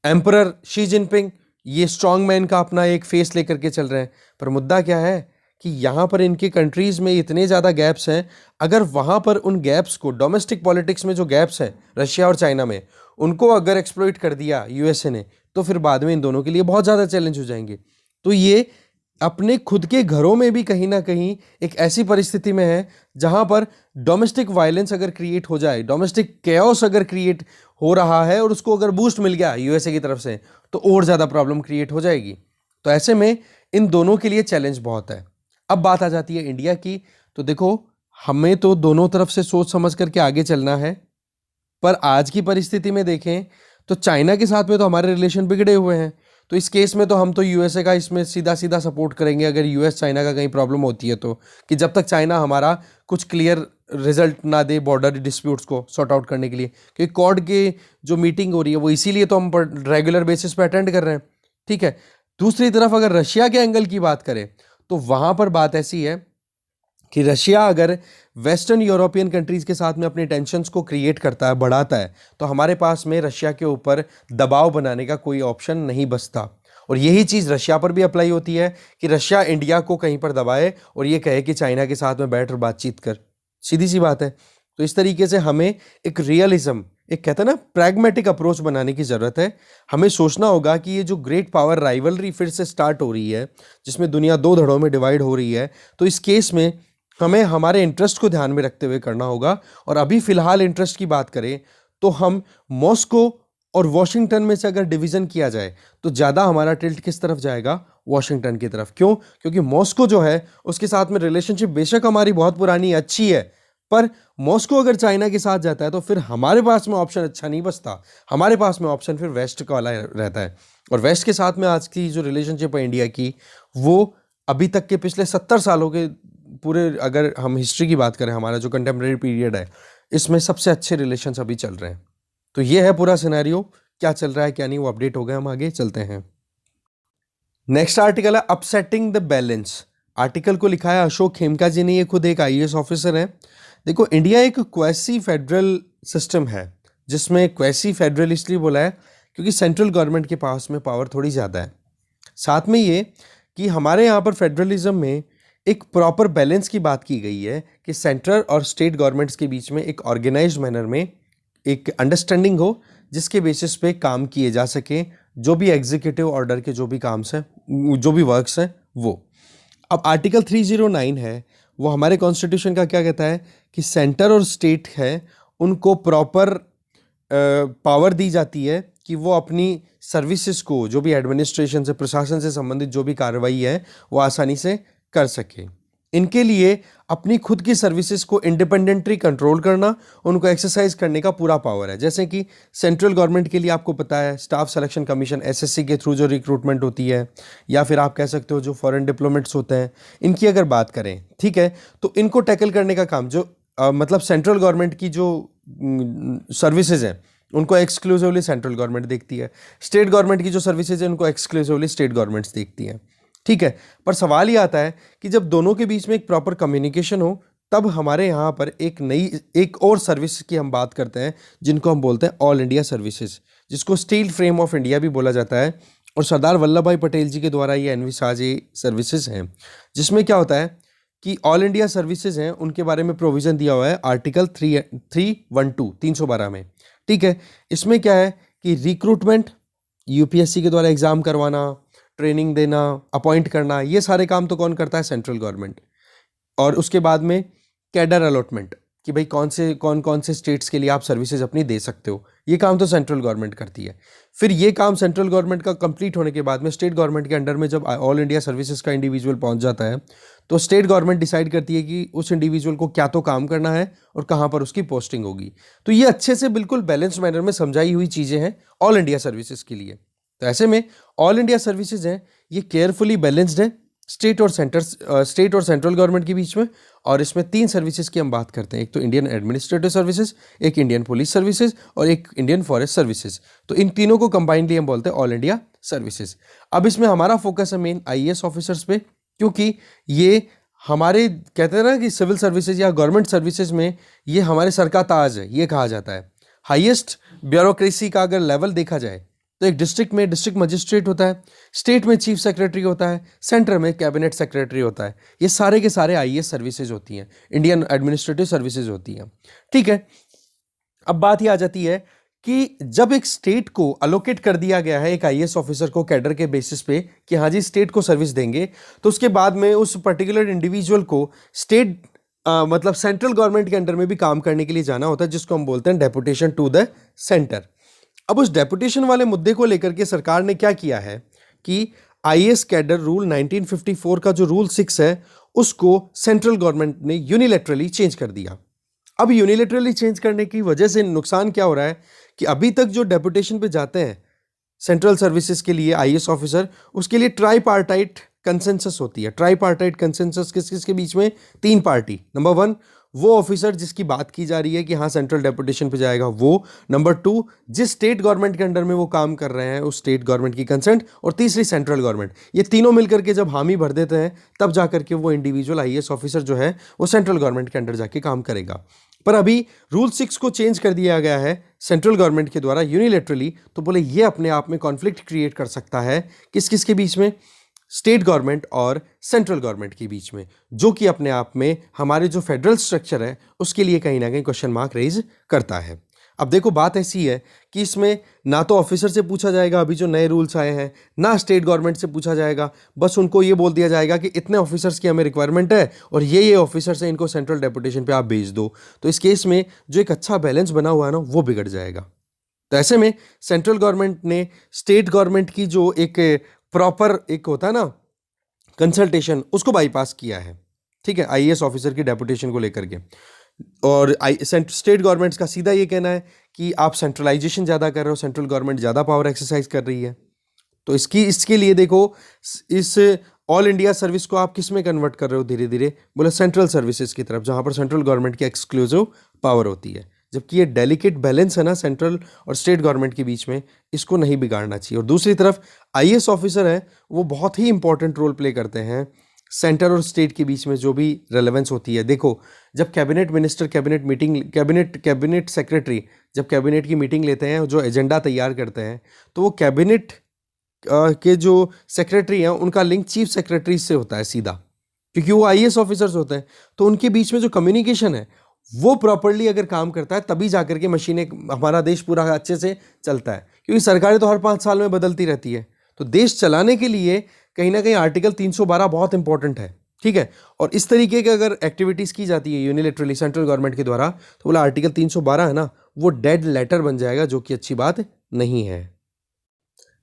एम्परर शी जिनपिंग ये स्ट्रॉन्ग मैन का अपना एक फेस लेकर के चल रहे हैं। पर मुद्दा क्या है कि यहाँ पर इनके कंट्रीज़ में इतने ज़्यादा गैप्स हैं, अगर वहाँ पर उन गैप्स को डोमेस्टिक पॉलिटिक्स में जो गैप्स हैं रशिया और चाइना में, उनको अगर एक्सप्लॉइट कर दिया यूएसए ने, तो फिर बाद में इन दोनों के लिए बहुत ज़्यादा चैलेंज हो जाएंगे। तो ये अपने खुद के घरों में भी कहीं ना कहीं एक ऐसी परिस्थिति में है जहां पर डोमेस्टिक वायलेंस अगर क्रिएट हो जाए, डोमेस्टिक कैओस अगर क्रिएट हो रहा है और उसको अगर बूस्ट मिल गया यूएसए की तरफ से, तो और ज़्यादा प्रॉब्लम क्रिएट हो जाएगी। तो ऐसे में इन दोनों के लिए चैलेंज बहुत है। अब बात आ जाती है इंडिया की। तो देखो, हमें तो दोनों तरफ से सोच समझ करके आगे चलना है, पर आज की परिस्थिति में देखें तो चाइना के साथ में तो हमारे रिलेशन बिगड़े हुए हैं। तो इस केस में तो हम तो यूएसए का इसमें सीधा सीधा सपोर्ट करेंगे अगर यूएस चाइना का कहीं प्रॉब्लम होती है तो, कि जब तक चाइना हमारा कुछ क्लियर रिजल्ट ना दे बॉर्डर डिस्प्यूट्स को सॉर्ट आउट करने के लिए। क्योंकि क्वाड के जो मीटिंग हो रही है वो इसीलिए तो हम रेगुलर बेसिस पे अटेंड कर रहे हैं, ठीक है। दूसरी तरफ अगर रशिया के एंगल की बात करें तो वहां पर बात ऐसी है कि रशिया अगर वेस्टर्न यूरोपियन कंट्रीज के साथ में अपनी टेंशन्स को क्रिएट करता है, बढ़ाता है, तो हमारे पास में रशिया के ऊपर दबाव बनाने का कोई ऑप्शन नहीं बचता। और यही चीज़ रशिया पर भी अप्लाई होती है कि रशिया इंडिया को कहीं पर दबाए और ये कहे कि चाइना के साथ में बैठ और बातचीत कर। सीधी सी बात है। तो इस तरीके से हमें एक रियलिज्म, एक कहते हैं ना प्रैग्मेटिक अप्रोच बनाने की ज़रूरत है। हमें सोचना होगा कि ये जो ग्रेट पावर राइवलरी फिर से स्टार्ट हो रही है, जिसमें दुनिया दो धड़ों में डिवाइड हो रही है, तो इस केस में हमें हमारे इंटरेस्ट को ध्यान में रखते हुए करना होगा। और अभी फिलहाल इंटरेस्ट की बात करें तो हम मॉस्को और वॉशिंगटन में से अगर डिवीज़न किया जाए तो ज़्यादा हमारा टिल्ट किस तरफ जाएगा? वॉशिंगटन की तरफ। क्यों? क्योंकि मॉस्को जो है उसके साथ में रिलेशनशिप बेशक हमारी बहुत पुरानी अच्छी है, पर मॉस्को अगर चाइना के साथ जाता है तो फिर हमारे पास में ऑप्शन अच्छा नहीं बचता। हमारे पास में ऑप्शन फिर वेस्ट का वाला रहता है। और वेस्ट के साथ में आज की जो रिलेशनशिप है इंडिया की, वो अभी तक के पिछले 70 सालों के पूरे अगर हम हिस्ट्री की बात करें, हमारा जो कंटेम्प्रेरी पीरियड है, इसमें सबसे अच्छे रिलेशंस अभी चल रहे हैं। तो ये है पूरा सिनेरियो, क्या चल रहा है क्या नहीं, वो अपडेट हो गए। हम आगे चलते हैं। नेक्स्ट आर्टिकल है अपसेटिंग द बैलेंस। आर्टिकल को लिखा है अशोक खेमका जी ने, ये खुद एक आईएएस ऑफिसर है। देखो, इंडिया एक क्वेसी फेडरल सिस्टम है, जिसमें क्वेसी फेडरल इसलिए बोला है क्योंकि सेंट्रल गवर्नमेंट के पास में पावर थोड़ी ज़्यादा है। साथ में ये कि हमारे यहाँ पर फेडरलिज्म में एक प्रॉपर बैलेंस की बात की गई है कि सेंट्रल और स्टेट गवर्नमेंट्स के बीच में एक ऑर्गेनाइज्ड मैनर में एक अंडरस्टैंडिंग हो, जिसके बेसिस पे काम किए जा सके, जो भी एग्जीक्यूटिव ऑर्डर के जो भी काम्स हैं, जो भी वर्क्स हैं वो। अब आर्टिकल 309 है, वो हमारे कॉन्स्टिट्यूशन का क्या कहता है कि सेंटर और स्टेट है उनको प्रॉपर पावर दी जाती है कि वो अपनी सर्विसेज को, जो भी एडमिनिस्ट्रेशन से, प्रशासन से संबंधित जो भी कार्रवाई है, वो आसानी से कर सके। इनके लिए अपनी खुद की सर्विसेज को इंडिपेंडेंटली कंट्रोल करना, उनको एक्सरसाइज करने का पूरा पावर है। जैसे कि सेंट्रल गवर्नमेंट के लिए आपको पता है स्टाफ सिलेक्शन कमीशन एसएससी के थ्रू जो रिक्रूटमेंट होती है, या फिर आप कह सकते हो जो फॉरेन डिप्लोमेट्स होते हैं, इनकी अगर बात करें, ठीक है, तो इनको टैकल करने का काम जो मतलब सेंट्रल गवर्नमेंट की जो सर्विसेज हैं उनको एक्सक्लूसिवली सेंट्रल गवर्नमेंट देखती है। स्टेट गवर्नमेंट की जो सर्विसेज है उनको एक्सक्लूसिवली स्टेट गवर्नमेंट्स देखती हैं, ठीक है। पर सवाल ये आता है कि जब दोनों के बीच में एक प्रॉपर कम्युनिकेशन हो, तब हमारे यहाँ पर एक और सर्विस की हम बात करते हैं, जिनको हम बोलते हैं ऑल इंडिया सर्विसेज, जिसको स्टील फ्रेम ऑफ इंडिया भी बोला जाता है। और सरदार वल्लभ भाई पटेल जी के द्वारा ये एनविसाज सर्विसेज हैं, जिसमें क्या होता है कि ऑल इंडिया सर्विसेज हैं, उनके बारे में प्रोविज़न दिया हुआ है आर्टिकल 312 में, ठीक है। इसमें क्या है कि रिक्रूटमेंट, यूपीएससी के द्वारा एग्ज़ाम करवाना, ट्रेनिंग देना, अपॉइंट करना, ये सारे काम तो कौन करता है? Central government. और उसके बाद में कैडर अलॉटमेंट कि भाई कौन कौन से स्टेट्स के लिए आप सर्विसेज अपनी दे सकते हो, ये काम तो सेंट्रल गवर्नमेंट करती है। फिर ये काम सेंट्रल गवर्नमेंट का कंप्लीट होने के बाद में स्टेट गवर्नमेंट के अंडर में जब ऑल इंडिया सर्विसेज का इंडिविजुअल पहुंच जाता है, तो स्टेट गवर्नमेंट डिसाइड करती है कि उस इंडिविजुअल को क्या तो काम करना है और कहाँ पर उसकी पोस्टिंग होगी। तो ये अच्छे से बिल्कुल बैलेंस मैनर में समझाई हुई चीज़ें हैं ऑल इंडिया सर्विसेज के लिए। तो ऐसे में ऑल इंडिया सर्विसेज हैं, ये केयरफुली बैलेंस्ड है स्टेट और सेंट्रल गवर्नमेंट के बीच में। और इसमें 3 सर्विसेज की हम बात करते हैं, एक तो इंडियन एडमिनिस्ट्रेटिव सर्विसेज, एक इंडियन पुलिस सर्विसेज और एक इंडियन फॉरेस्ट सर्विसेज। तो इन तीनों को कंबाइंडली हम बोलते हैं ऑल इंडिया सर्विसेज। अब इसमें हमारा फोकस है मेन आईएएस ऑफिसर्स पे, क्योंकि ये हमारे कहते हैं ना कि सिविल सर्विसेज या गवर्नमेंट सर्विसेज में ये हमारे सर का ताज है, ये कहा जाता है। हाईएस्ट ब्यूरोक्रेसी का अगर लेवल देखा जाए तो एक डिस्ट्रिक्ट में डिस्ट्रिक्ट मजिस्ट्रेट होता है, स्टेट में चीफ सेक्रेटरी होता है, सेंटर में कैबिनेट सेक्रेटरी होता है। ये सारे के सारे आईएएस सर्विसेज होती हैं, इंडियन एडमिनिस्ट्रेटिव सर्विसेज होती हैं, ठीक है। अब बात ही आ जाती है कि जब एक स्टेट को अलोकेट कर दिया गया है एक आईएएस ऑफिसर को कैडर के बेसिस पे कि हाँ जी स्टेट को सर्विस देंगे, तो उसके बाद में उस पर्टिकुलर इंडिविजुअल को स्टेट मतलब सेंट्रल गवर्नमेंट के अंडर में भी काम करने के लिए जाना होता है, जिसको हम बोलते हैं डेपुटेशन टू द सेंटर। अब उस डेपुटेशन वाले मुद्दे को लेकर के सरकार ने क्या किया है कि आईएएस कैडर रूल 1954 का जो रूल 6 है उसको सेंट्रल गवर्नमेंट ने यूनिलैटरली चेंज कर दिया। अब यूनिलैटरली चेंज करने की वजह से नुकसान क्या हो रहा है कि अभी तक जो डेपुटेशन पे जाते हैं सेंट्रल सर्विसेज के लिए आईएएस ऑफिसर, उसके लिए ट्राईपार्टाइट कंसेंसस होती है। ट्राईपार्टाइट कंसेंसस किस किस के बीच में? 3 पार्टी। नंबर 1 वो ऑफिसर जिसकी बात की जा रही है कि हाँ सेंट्रल डेपुटेशन पे जाएगा वो। नंबर 2 जिस स्टेट गवर्नमेंट के अंडर में वो काम कर रहे हैं उस स्टेट गवर्नमेंट की कंसेंट, और तीसरी सेंट्रल गवर्नमेंट। ये तीनों मिलकर के जब हामी भर देते हैं तब जाकर के वो इंडिविजुअल आईएएस ऑफिसर जो है वो सेंट्रल गवर्नमेंट के अंडर जाके काम करेगा। पर अभी रूल 6 को चेंज कर दिया गया है सेंट्रल गवर्नमेंट के द्वारा यूनिलैटरली, तो बोले ये अपने आप में कॉन्फ्लिक्ट क्रिएट कर सकता है किस किस के बीच में? स्टेट गवर्नमेंट और सेंट्रल गवर्नमेंट के बीच में, जो कि अपने आप में हमारे जो फेडरल स्ट्रक्चर है उसके लिए कहीं ना कहीं क्वेश्चन मार्क रेज करता है। अब देखो बात ऐसी है कि इसमें ना तो ऑफिसर से पूछा जाएगा अभी जो नए रूल्स आए हैं, ना स्टेट गवर्नमेंट से पूछा जाएगा, बस उनको ये बोल दिया जाएगा कि इतने ऑफिसर्स की हमें रिक्वायरमेंट है और ये ऑफिसर्स हैं, इनको सेंट्रल डेपुटेशन पे आप भेज दो। तो इस केस में जो एक अच्छा बैलेंस बना हुआ है ना वो बिगड़ जाएगा। तो ऐसे में सेंट्रल गवर्नमेंट ने स्टेट गवर्नमेंट की जो एक प्रॉपर एक होता है ना कंसल्टेशन, उसको बाईपास किया है। ठीक है, आईएएस ऑफिसर की डेपुटेशन को लेकर के। और स्टेट गवर्नमेंट्स का सीधा ये कहना है कि आप सेंट्रलाइजेशन ज़्यादा कर रहे हो, सेंट्रल गवर्नमेंट ज़्यादा पावर एक्सरसाइज कर रही है। तो इसके लिए देखो इस ऑल इंडिया सर्विस को आप किस में कन्वर्ट कर रहे हो धीरे धीरे? बोले सेंट्रल सर्विसेज की तरफ, जहाँ पर सेंट्रल गवर्नमेंट की एक्सक्लूसिव पावर होती है। जबकि ये डेलिकेट बैलेंस है ना सेंट्रल और स्टेट गवर्नमेंट के बीच में, इसको नहीं बिगाड़ना चाहिए। और दूसरी तरफ आईएएस ऑफिसर है वो बहुत ही इंपॉर्टेंट रोल प्ले करते हैं सेंटर और स्टेट के बीच में जो भी रेलेवेंस होती है। देखो जब कैबिनेट मिनिस्टर कैबिनेट सेक्रेटरी जब कैबिनेट की मीटिंग लेते हैं, जो एजेंडा तैयार करते हैं, तो वो कैबिनेट के जो सेक्रेटरी हैं उनका लिंक चीफ सेक्रेटरी से होता है सीधा, क्योंकि वो आईएएस ऑफिसर्स होते हैं। तो उनके बीच में जो कम्युनिकेशन है वो प्रॉपर्ली अगर काम करता है तभी जाकर के मशीनें, हमारा देश पूरा अच्छे से चलता है। क्योंकि सरकारें तो हर 5 साल में बदलती रहती है, तो देश चलाने के लिए कहीं ना कहीं आर्टिकल 312 बहुत इंपॉर्टेंट है। ठीक है, और इस तरीके की अगर एक्टिविटीज़ की जाती है यूनिलैटरली सेंट्रल गवर्नमेंट के द्वारा, तो बोला आर्टिकल 312 है ना वो डेड लेटर बन जाएगा, जो कि अच्छी बात नहीं है।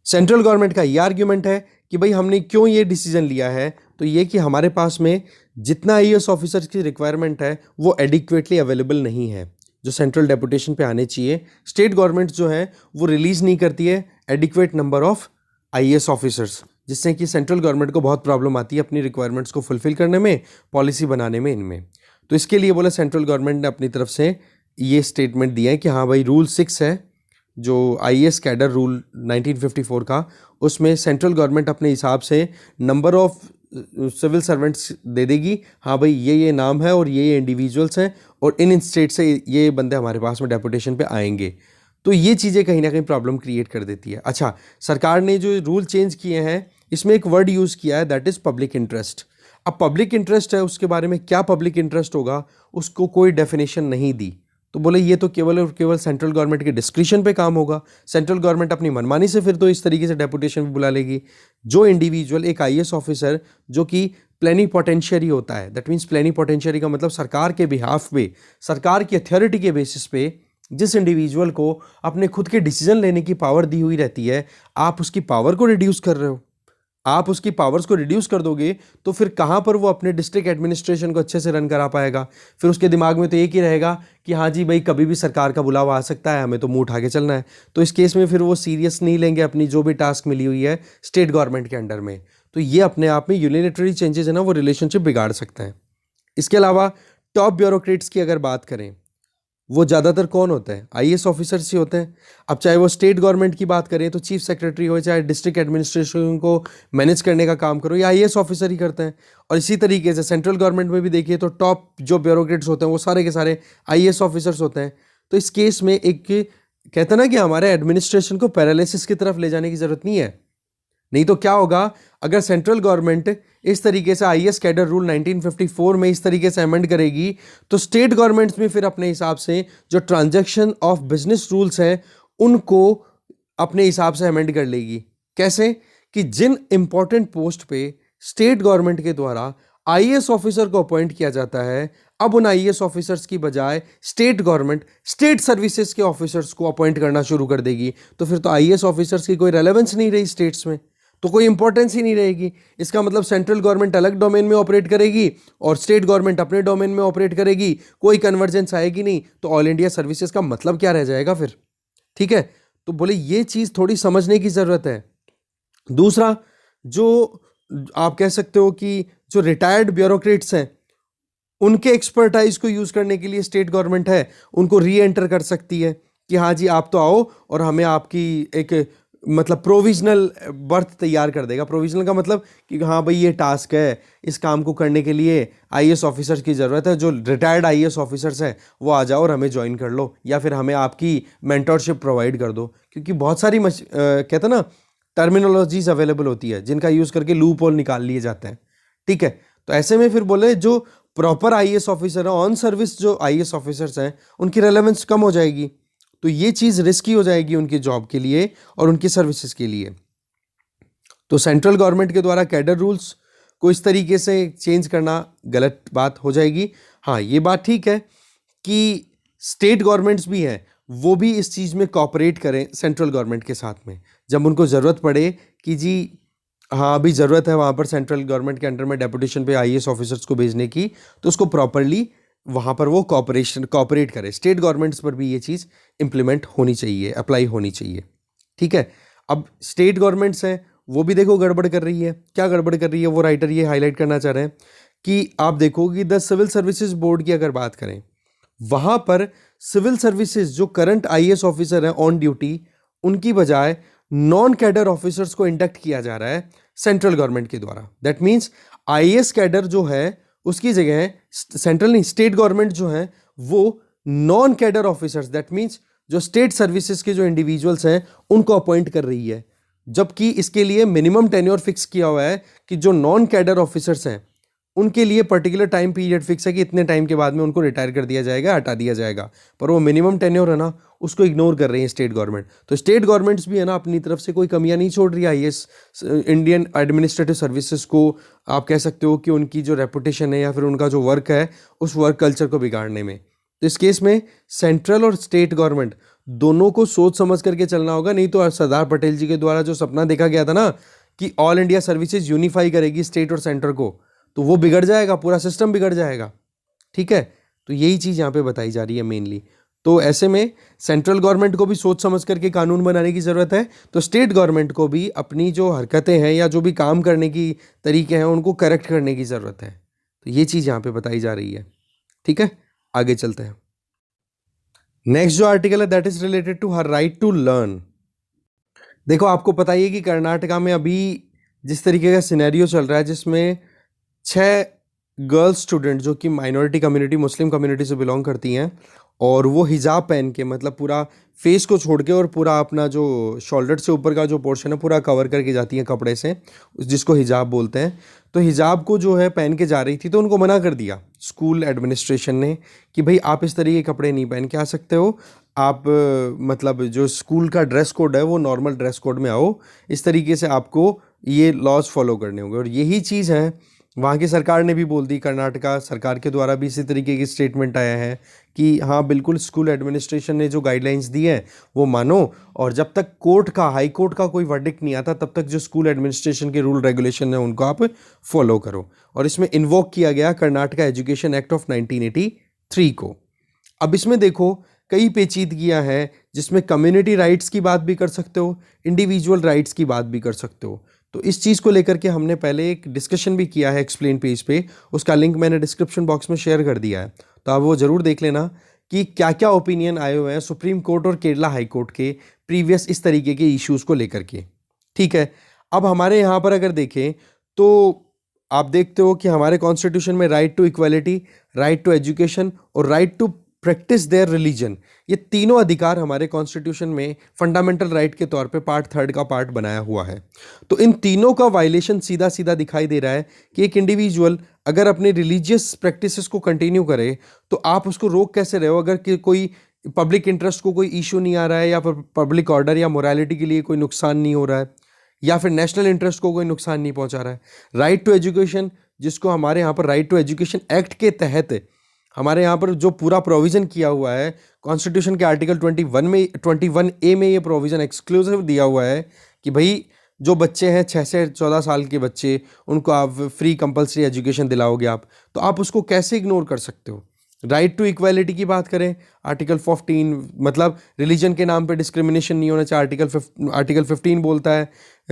सेंट्रल गवर्नमेंट का ये आर्ग्यूमेंट है कि भाई हमने क्यों ये डिसीजन लिया है, तो ये कि हमारे पास में जितना आईएएस ऑफिसर्स की रिक्वायरमेंट है वो एडिक्वेटली अवेलेबल नहीं है, जो सेंट्रल डेपुटेशन पे आने चाहिए। स्टेट गवर्नमेंट जो है वो रिलीज़ नहीं करती है adequate number of IAS officers, जिससे कि सेंट्रल गवर्नमेंट को बहुत प्रॉब्लम आती है अपनी रिक्वायरमेंट्स को फुलफिल करने में, पॉलिसी बनाने में, इनमें। तो इसके लिए बोला सेंट्रल गवर्नमेंट ने अपनी तरफ से ये स्टेटमेंट दिया है कि हाँ भाई रूल 6 है जो आईएएस कैडर रूल 1954 का, उसमें सेंट्रल गवर्नमेंट अपने हिसाब से नंबर ऑफ सिविल सर्वेंट्स दे देगी। हाँ भाई ये नाम है और ये इंडिविजुअल्स हैं और इन स्टेट से ये बंदे हमारे पास में डेपुटेशन पे आएंगे। तो ये चीज़ें कहीं ना कहीं प्रॉब्लम क्रिएट कर देती है। अच्छा, सरकार ने जो रूल चेंज किए हैं इसमें एक वर्ड यूज़ किया है, दैट इज़ पब्लिक इंटरेस्ट। अब पब्लिक इंटरेस्ट है, उसके बारे में क्या पब्लिक इंटरेस्ट होगा उसको कोई डेफिनेशन नहीं दी। तो बोले ये तो केवल और केवल सेंट्रल गवर्नमेंट के डिस्क्रिशन पे काम होगा। सेंट्रल गवर्नमेंट अपनी मनमानी से फिर तो इस तरीके से डेपुटेशन भी बुला लेगी। जो इंडिविजुअल एक आईएएस ऑफिसर जो कि प्लेनीपोटेंशियरी होता है, दैट मीन्स प्लेनीपोटेंशियरी का मतलब सरकार के बिहाफ पे, सरकार की अथॉरिटी के बेसिस पे जिस इंडिविजुअल को अपने खुद के डिसीजन लेने की पावर दी हुई रहती है, आप उसकी पावर को रिड्यूस कर रहे हो। आप उसकी पावर्स को रिड्यूस कर दोगे तो फिर कहाँ पर वो अपने डिस्ट्रिक्ट एडमिनिस्ट्रेशन को अच्छे से रन करा पाएगा? फिर उसके दिमाग में तो एक ही रहेगा कि हाँ जी भाई कभी भी सरकार का बुलावा आ सकता है, हमें तो मुंह उठा के चलना है। तो इस केस में फिर वो सीरियस नहीं लेंगे अपनी जो भी टास्क मिली हुई है स्टेट गवर्नमेंट के अंडर में। तो ये अपने आप में यूनिलैटरली चेंजेस है ना वो रिलेशनशिप बिगाड़ सकते हैं। इसके अलावा टॉप ब्यूरोक्रेट्स की अगर बात करें, वो ज़्यादातर कौन होते हैं? आईएएस ऑफिसर्स ही होते हैं। अब चाहे वो स्टेट गवर्नमेंट की बात करें तो चीफ सेक्रेटरी हो, चाहे डिस्ट्रिक्ट एडमिनिस्ट्रेशन को मैनेज करने का काम करो, या आईएएस ऑफिसर ही करते हैं। और इसी तरीके से सेंट्रल गवर्नमेंट में भी देखिए तो टॉप जो ब्यूरोक्रेट्स होते हैं वो सारे के सारे आईएएस ऑफिसर्स होते हैं। तो इस केस में एक कहते हैं ना कि हमारे एडमिनिस्ट्रेशन को पैरालिसिस की तरफ ले जाने की ज़रूरत नहीं है। नहीं तो क्या होगा, अगर सेंट्रल गवर्नमेंट इस तरीके से आईएएस कैडर रूल 1954 में इस तरीके से अमेंड करेगी तो स्टेट गवर्नमेंट्स में फिर अपने हिसाब से जो ट्रांजैक्शन ऑफ बिजनेस रूल्स हैं उनको अपने हिसाब से अमेंड कर लेगी। कैसे? कि जिन इंपॉर्टेंट पोस्ट पे स्टेट गवर्नमेंट के द्वारा आईएएस ऑफिसर को अपॉइंट किया जाता है, अब उन आईएएस ऑफिसर्स की बजाय स्टेट गवर्नमेंट स्टेट सर्विसेज के ऑफिसर्स को अपॉइंट करना शुरू कर देगी। तो फिर तो आईएएस ऑफिसर्स की कोई रेलेवेंस नहीं रही स्टेट्स में, तो कोई इंपॉर्टेंस ही नहीं रहेगी। इसका मतलब सेंट्रल गवर्नमेंट अलग डोमेन में ऑपरेट करेगी और स्टेट गवर्नमेंट अपने डोमेन में ऑपरेट करेगी, कोई कन्वर्जेंस आएगी नहीं। तो ऑल इंडिया सर्विसेज का मतलब क्या रह जाएगा फिर? ठीक है, तो बोले ये चीज थोड़ी समझने की जरूरत है। दूसरा, जो आप कह सकते हो कि जो रिटायर्ड ब्यूरोक्रेट्स हैं, उनके एक्सपर्टाइज को यूज करने के लिए स्टेट गवर्नमेंट है उनको री एंटर कर सकती है कि हाँ जी आप तो आओ और हमें आपकी एक मतलब प्रोविजनल बर्थ तैयार कर देगा। प्रोविजनल का मतलब कि हाँ भाई ये टास्क है, इस काम को करने के लिए आईएएस ऑफिसर्स की ज़रूरत है, जो रिटायर्ड आईएएस ऑफिसर्स हैं वो आ जाओ और हमें ज्वाइन कर लो, या फिर हमें आपकी मेंटरशिप प्रोवाइड कर दो। क्योंकि बहुत सारी कहते हैं ना टर्मिनोलॉजीज अवेलेबल होती है जिनका यूज़ करके लूप होल निकाल लिए जाते हैं। ठीक है, तो ऐसे में फिर बोले जो प्रॉपर आईएएस ऑफिसर है, ऑन सर्विस जो आईएएस ऑफिसर्स हैं, उनकी रेलेवेंस कम हो जाएगी। तो ये चीज़ रिस्की हो जाएगी उनकी जॉब के लिए और उनकी सर्विसेज के लिए। तो सेंट्रल गवर्नमेंट के द्वारा कैडर रूल्स को इस तरीके से चेंज करना गलत बात हो जाएगी। हाँ, ये बात ठीक है कि स्टेट गवर्नमेंट्स भी हैं, वो भी इस चीज़ में कॉपरेट करें सेंट्रल गवर्नमेंट के साथ में। जब उनको ज़रूरत पड़े कि जी हाँ अभी ज़रूरत है वहाँ पर सेंट्रल गवर्नमेंट के अंडर में डेपुटेशन पे आईएएस ऑफिसर्स को भेजने की, तो उसको प्रॉपरली वहाँ पर वो कॉपरेट करे। स्टेट गवर्नमेंट्स पर भी ये चीज़ इम्प्लीमेंट होनी चाहिए, अप्लाई होनी चाहिए। ठीक है, अब स्टेट गवर्नमेंट्स हैं वो भी देखो गड़बड़ कर रही है। क्या गड़बड़ कर रही है वो राइटर ये हाईलाइट करना चाह रहे हैं कि आप देखो कि द सिविल सर्विसेज बोर्ड की अगर बात करें, वहाँ पर सिविल सर्विसेज जो करंट आईएएस ऑफिसर हैं ऑन ड्यूटी, उनकी बजाय नॉन कैडर ऑफिसर्स को इंडक्ट किया जा रहा है सेंट्रल गवर्नमेंट के द्वारा। दैट मीन्स आईएएस कैडर जो है उसकी जगह सेंट्रल नहीं स्टेट गवर्नमेंट जो है वो non cadre officers, that means जो स्टेट सर्विसेज के जो इंडिविजुअल्स हैं उनको अपॉइंट कर रही है। जबकि इसके लिए मिनिमम टेन्योर फिक्स किया हुआ है कि जो नॉन कैडर ऑफिसर्स हैं उनके लिए पर्टिकुलर टाइम पीरियड फिक्स है कि इतने टाइम के बाद में उनको रिटायर कर दिया जाएगा, हटा दिया जाएगा। पर वो मिनिमम टेन्योर है ना, उसको इग्नोर कर रही है स्टेट गवर्नमेंट। तो स्टेट गवर्नमेंट्स भी है ना अपनी तरफ से कोई कमियां नहीं छोड़ रही है आईएएस इंडियन एडमिनिस्ट्रेटिव सर्विसेज को। आप कह सकते हो कि उनकी जो रेपुटेशन है या फिर उनका जो वर्क है उस वर्क कल्चर को बिगाड़ने में। तो इस केस में सेंट्रल और स्टेट गवर्नमेंट दोनों को सोच समझ करके चलना होगा। नहीं तो सरदार पटेल जी के द्वारा जो सपना देखा गया था ना कि ऑल इंडिया सर्विसेज यूनिफाई करेगी स्टेट और सेंटर को, तो वो बिगड़ जाएगा, पूरा सिस्टम बिगड़ जाएगा। ठीक है, तो यही चीज़ यहाँ पे बताई जा रही है मेनली। तो ऐसे में सेंट्रल गवर्नमेंट को भी सोच समझ करके कानून बनाने की ज़रूरत है, तो स्टेट गवर्नमेंट को भी अपनी जो हरकतें हैं या जो भी काम करने की तरीके हैं उनको करेक्ट करने की ज़रूरत है। तो ये चीज़ यहाँ पे बताई जा रही है। ठीक है, आगे चलते हैं। नेक्स्ट जो आर्टिकल है that is related to her right to learn. देखो आपको पता ही है कि कर्नाटका में अभी जिस तरीके का सिनेरियो चल रहा है जिसमें 6 गर्ल्स स्टूडेंट जो कि माइनॉरिटी कम्युनिटी मुस्लिम कम्युनिटी से बिलोंग करती हैं और वो हिजाब पहन के मतलब पूरा फेस को छोड़ के और पूरा अपना जो शोल्डर से ऊपर का जो पोर्शन है पूरा कवर करके जाती हैं कपड़े से, जिसको हिजाब बोलते हैं। तो हिजाब को जो है पहन के जा रही थी तो उनको मना कर दिया स्कूल एडमिनिस्ट्रेशन ने कि भाई आप इस तरीके के कपड़े नहीं पहन के आ सकते हो, आप मतलब जो स्कूल का ड्रेस कोड है वो नॉर्मल ड्रेस कोड में आओ। इस तरीके से आपको ये लॉज फॉलो करने होंगे। और यही चीज़ है वहाँ की सरकार ने भी बोल दी, कर्नाटका सरकार के द्वारा भी इसी तरीके की स्टेटमेंट आया है कि हाँ बिल्कुल स्कूल एडमिनिस्ट्रेशन ने जो गाइडलाइंस दी है वो मानो, और जब तक कोर्ट का हाई कोर्ट का कोई वर्डिक्ट नहीं आता तब तक जो स्कूल एडमिनिस्ट्रेशन के रूल रेगुलेशन है उनको आप फॉलो करो। और इसमें इन्वोक किया गया कर्नाटका एजुकेशन एक्ट ऑफ 1983 को। अब इसमें देखो कई पेचीदगियाँ हैं जिसमें कम्युनिटी राइट्स की बात भी कर सकते हो, इंडिविजुअल राइट्स की बात भी कर सकते हो। तो इस चीज़ को लेकर के हमने पहले एक डिस्कशन भी किया है एक्सप्लेन पेज पे, उसका लिंक मैंने डिस्क्रिप्शन बॉक्स में शेयर कर दिया है, तो आप वो ज़रूर देख लेना कि क्या क्या ओपिनियन आए हुए हैं सुप्रीम कोर्ट और केरला हाई कोर्ट के प्रीवियस इस तरीके के इश्यूज़ को लेकर के। ठीक है, अब हमारे यहाँ पर अगर देखें तो आप देखते हो कि हमारे कॉन्स्टिट्यूशन में right to equality, right to education और right to practice their religion, ये तीनों अधिकार हमारे कॉन्स्टिट्यूशन में फंडामेंटल राइट के तौर पे पार्ट 3 का पार्ट बनाया हुआ है। तो इन तीनों का वायलेशन सीधा सीधा दिखाई दे रहा है कि एक इंडिविजुअल अगर अपने रिलीजियस प्रैक्टिसेस को कंटिन्यू करे तो आप उसको रोक कैसे रहे हो। अगर कोई पब्लिक इंटरेस्ट को कोई इशू नहीं आ रहा है, या फिर पब्लिक ऑर्डर या मोरालिटी के लिए कोई नुकसान नहीं हो रहा है, या फिर नेशनल इंटरेस्ट को कोई नुकसान नहीं पहुंचा रहा है। राइट टू एजुकेशन, जिसको हमारे यहाँ पर राइट टू एजुकेशन एक्ट के तहत हमारे यहाँ पर जो पूरा प्रोविज़न किया हुआ है कॉन्स्टिट्यूशन के आर्टिकल 21A में ये प्रोविज़न एक्सक्लूसिव दिया हुआ है कि भाई जो बच्चे हैं 6 से 14 साल के बच्चे, उनको आप फ्री कंपलसरी एजुकेशन दिलाओगे आप, तो आप उसको कैसे इग्नोर कर सकते हो। राइट टू इक्वालिटी की बात करें, आर्टिकल 14, मतलब रिलीजन के नाम पे डिस्क्रिमिनेशन नहीं होना चाहिए, आर्टिकल 15 बोलता है,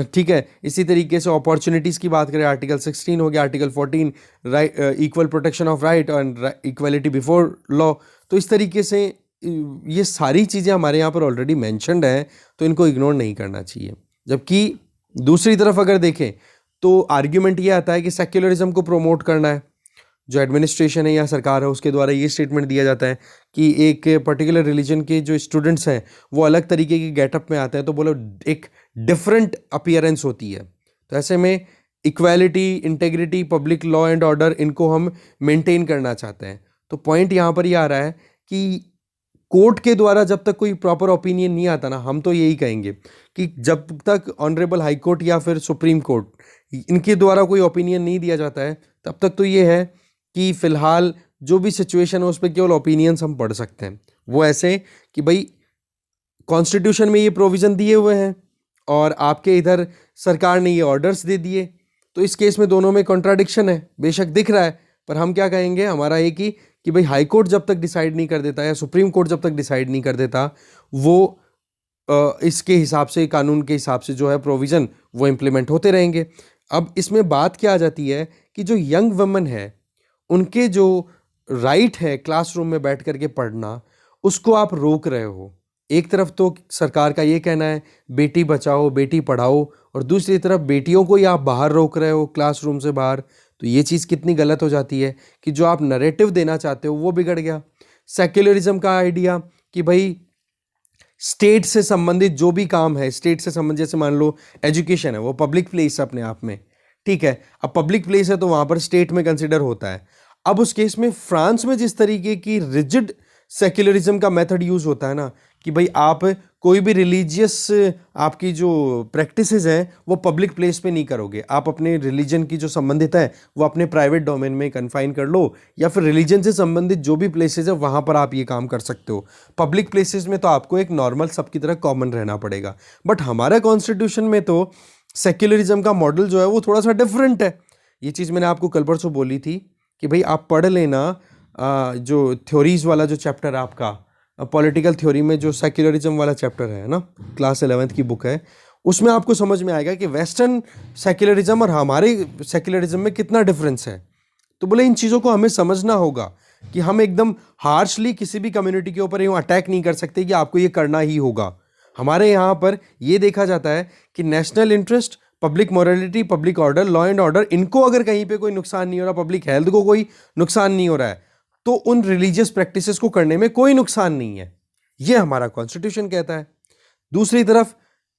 ठीक है। इसी तरीके से अपॉर्चुनिटीज़ की बात करें, आर्टिकल 16 हो गया, article 14 right, equal protection of right and equality before law. तो इस तरीके से ये सारी चीज़ें हमारे यहाँ पर ऑलरेडी मैंशनड है, तो इनको इग्नोर नहीं करना चाहिए। जबकि दूसरी तरफ अगर देखें तो आर्ग्यूमेंट ये आता है कि सेक्युलरिज्म को प्रमोट करना है, जो एडमिनिस्ट्रेशन है या सरकार है उसके द्वारा ये स्टेटमेंट दिया जाता है कि एक पर्टिकुलर रिलीजन के जो स्टूडेंट्स हैं वो अलग तरीके के गेटअप में आते हैं, तो बोलो एक डिफरेंट अपीयरेंस होती है। तो ऐसे में equality, integrity, public law and order, इनको हम मेंटेन करना चाहते हैं। तो पॉइंट यहाँ पर ये आ रहा है कि कोर्ट के द्वारा जब तक कोई प्रॉपर ओपिनियन नहीं आता ना, हम तो यही कहेंगे कि जब तक ऑनरेबल हाई कोर्ट या फिर सुप्रीम कोर्ट इनके द्वारा कोई ओपिनियन नहीं दिया जाता है, तब तक तो ये है कि फ़िलहाल जो भी सिचुएशन है उस पर केवल ओपिनियंस हम पढ़ सकते हैं। वो ऐसे कि भाई कॉन्स्टिट्यूशन में ये प्रोविज़न दिए हुए हैं और आपके इधर सरकार ने ये ऑर्डर्स दे दिए, तो इस केस में दोनों में कॉन्ट्राडिक्शन है, बेशक दिख रहा है, पर हम क्या कहेंगे, हमारा एक ही कि भाई हाई कोर्ट जब तक डिसाइड नहीं कर देता या सुप्रीम कोर्ट जब तक डिसाइड नहीं कर देता, वो इसके हिसाब से, कानून के हिसाब से जो है प्रोविज़न वो इम्प्लीमेंट होते रहेंगे। अब इसमें बात क्या आ जाती है कि जो यंग वुमेन है उनके जो राइट है क्लासरूम में बैठ करके पढ़ना, उसको आप रोक रहे हो। एक तरफ तो सरकार का ये कहना है बेटी बचाओ बेटी पढ़ाओ, और दूसरी तरफ बेटियों को ही आप बाहर रोक रहे हो क्लासरूम से बाहर। तो ये चीज़ कितनी गलत हो जाती है कि जो आप नरेटिव देना चाहते हो वो बिगड़ गया। सेक्युलरिज्म का आइडिया कि भाई स्टेट से संबंधित जो भी काम है, स्टेट से संबंधित, जैसे मान लो एजुकेशन है, वो पब्लिक प्लेस है अपने आप में, ठीक है। अब पब्लिक प्लेस है तो वहाँ पर स्टेट में कंसिडर होता है। अब उस केस में फ्रांस में जिस तरीके की रिजिड सेक्युलरिज्म का मेथड यूज होता है ना, कि भाई आप कोई भी रिलीजियस आपकी जो प्रैक्टिसेस हैं वो पब्लिक प्लेस पे नहीं करोगे, आप अपने रिलीजन की जो संबंधित है वो अपने प्राइवेट डोमेन में कन्फाइन कर लो, या फिर रिलीजन से संबंधित जो भी प्लेसेस है वहाँ पर आप ये काम कर सकते हो। पब्लिक प्लेसेस में तो आपको एक नॉर्मल सबकी तरह कॉमन रहना पड़ेगा। बट हमारा कॉन्स्टिट्यूशन में तो सेक्युलरिज्म का मॉडल जो है वो थोड़ा सा डिफरेंट है। ये चीज़ मैंने आपको कल परसों बोली थी कि भाई आप पढ़ लेना जो थ्योरीज वाला जो चैप्टर है आपका पॉलिटिकल थ्योरी में, जो सेक्युलरिज्म वाला चैप्टर है ना, क्लास 11th की बुक है, उसमें आपको समझ में आएगा कि वेस्टर्न सेक्युलरिज्म और हमारे सेक्युलरिज्म में कितना डिफरेंस है। तो बोले इन चीज़ों को हमें समझना होगा कि हम एकदम हार्शली किसी भी कम्युनिटी के ऊपर यूँ अटैक नहीं कर सकते कि आपको ये करना ही होगा। हमारे यहाँ पर ये देखा जाता है कि national interest, public morality, public order, law and order, इनको अगर कहीं पे कोई नुकसान नहीं हो रहा, पब्लिक हेल्थ को कोई नुकसान नहीं हो रहा है, तो उन रिलीजियस प्रैक्टिसेस को करने में कोई नुकसान नहीं है। ये हमारा कॉन्स्टिट्यूशन कहता है। दूसरी तरफ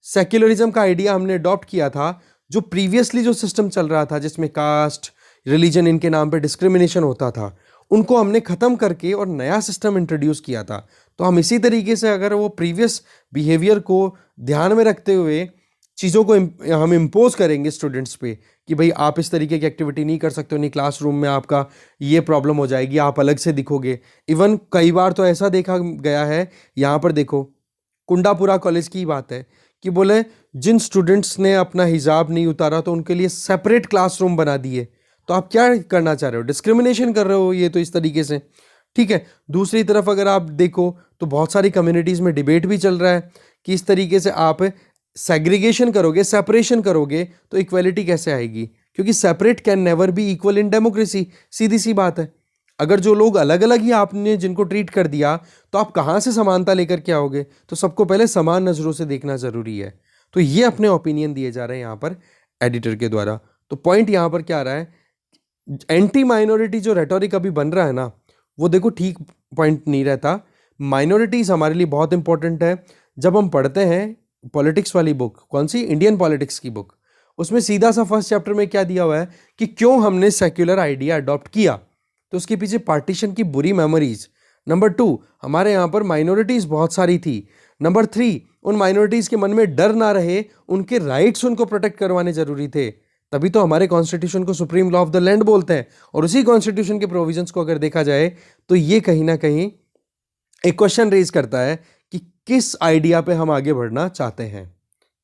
सेक्युलरिज्म का आइडिया हमने अडॉप्ट किया था, जो प्रीवियसली जो सिस्टम चल रहा था जिसमें कास्ट, रिलीजन, इनके नाम पे डिस्क्रिमिनेशन होता था, उनको हमने ख़त्म करके और नया सिस्टम इंट्रोड्यूस किया था। तो हम इसी तरीके से अगर वो प्रीवियस बिहेवियर को ध्यान में रखते हुए चीज़ों को हम इम्पोज करेंगे स्टूडेंट्स पे कि भाई आप इस तरीके की एक्टिविटी नहीं कर सकते हो, नहीं क्लासरूम में आपका ये प्रॉब्लम हो जाएगी, आप अलग से दिखोगे। इवन कई बार तो ऐसा देखा गया है, यहाँ पर देखो कुंडापुरा कॉलेज की बात है कि बोले जिन स्टूडेंट्स ने अपना हिजाब नहीं उतारा तो उनके लिए सेपरेट क्लासरूम बना दिए। तो आप क्या करना चाह रहे हो, डिस्क्रिमिनेशन कर रहे हो ये तो इस तरीके से, ठीक है। दूसरी तरफ अगर आप देखो तो बहुत सारी कम्युनिटीज़ में डिबेट भी चल रहा है कि इस तरीके से आप सेग्रीगेशन करोगे, सेपरेशन करोगे तो इक्वलिटी कैसे आएगी, क्योंकि separate can never be equal in democracy. सीधी सी बात है, अगर जो लोग अलग अलग ही आपने जिनको ट्रीट कर दिया तो आप कहाँ से समानता लेकर के आओगे। तो सबको पहले समान नज़रों से देखना ज़रूरी है। तो ये अपने ओपिनियन दिए जा रहे हैं यहाँ पर एडिटर के द्वारा। तो पॉइंट यहाँ पर क्या आ रहा है, एंटी माइनॉरिटी जो रेटोरिक अभी बन रहा है ना, वो देखो ठीक पॉइंट नहीं रहता। माइनॉरिटीज़ हमारे लिए बहुत इंपॉर्टेंट है। जब हम पढ़ते हैं पॉलिटिक्स वाली बुक, कौन सी, इंडियन पॉलिटिक्स की बुक, उसमें सीधा सा फर्स्ट चैप्टर में क्या दिया हुआ है कि क्यों हमने सेक्युलर आइडिया अडॉप्ट किया। तो उसके पीछे पार्टीशन की बुरी मेमोरीज, नंबर 2, हमारे यहाँ पर माइनॉरिटीज बहुत सारी थी। नंबर 3, उन माइनॉरिटीज के मन में डर ना रहे, उनके राइट्स उनको प्रोटेक्ट करवाने जरूरी थे। तभी तो हमारे कॉन्स्टिट्यूशन को supreme law of the land बोलते हैं। और उसी कॉन्स्टिट्यूशन के प्रोविजंस को अगर देखा जाए तो ये कहीं ना कहीं एक क्वेश्चन रेज करता है कि किस आइडिया पे हम आगे बढ़ना चाहते हैं।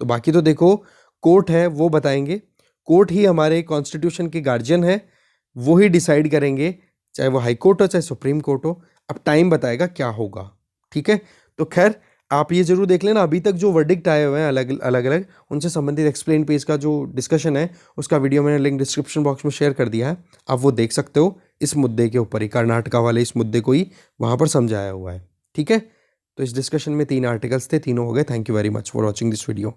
तो बाकी तो देखो, कोर्ट है वो बताएंगे, कोर्ट ही हमारे कॉन्स्टिट्यूशन के गार्जियन है, वो ही डिसाइड करेंगे, चाहे वो हाई कोर्ट हो चाहे सुप्रीम कोर्ट हो। अब टाइम बताएगा क्या होगा, ठीक है। तो खैर आप ये जरूर देख लेना, अभी तक जो वर्डिक्ट आए हुए हैं अलग अलग उनसे संबंधित एक्सप्लेन पेज का जो डिस्कशन है उसका वीडियो मैंने लिंक डिस्क्रिप्शन बॉक्स में शेयर कर दिया है, आप वो देख सकते हो। इस मुद्दे के ऊपर ही, कर्नाटका वाले इस मुद्दे को ही वहाँ पर समझाया हुआ है, ठीक है। तो इस डिस्कशन में 3 आर्टिकल्स थे, तीनों हो गए। Thank you very much for watching this video.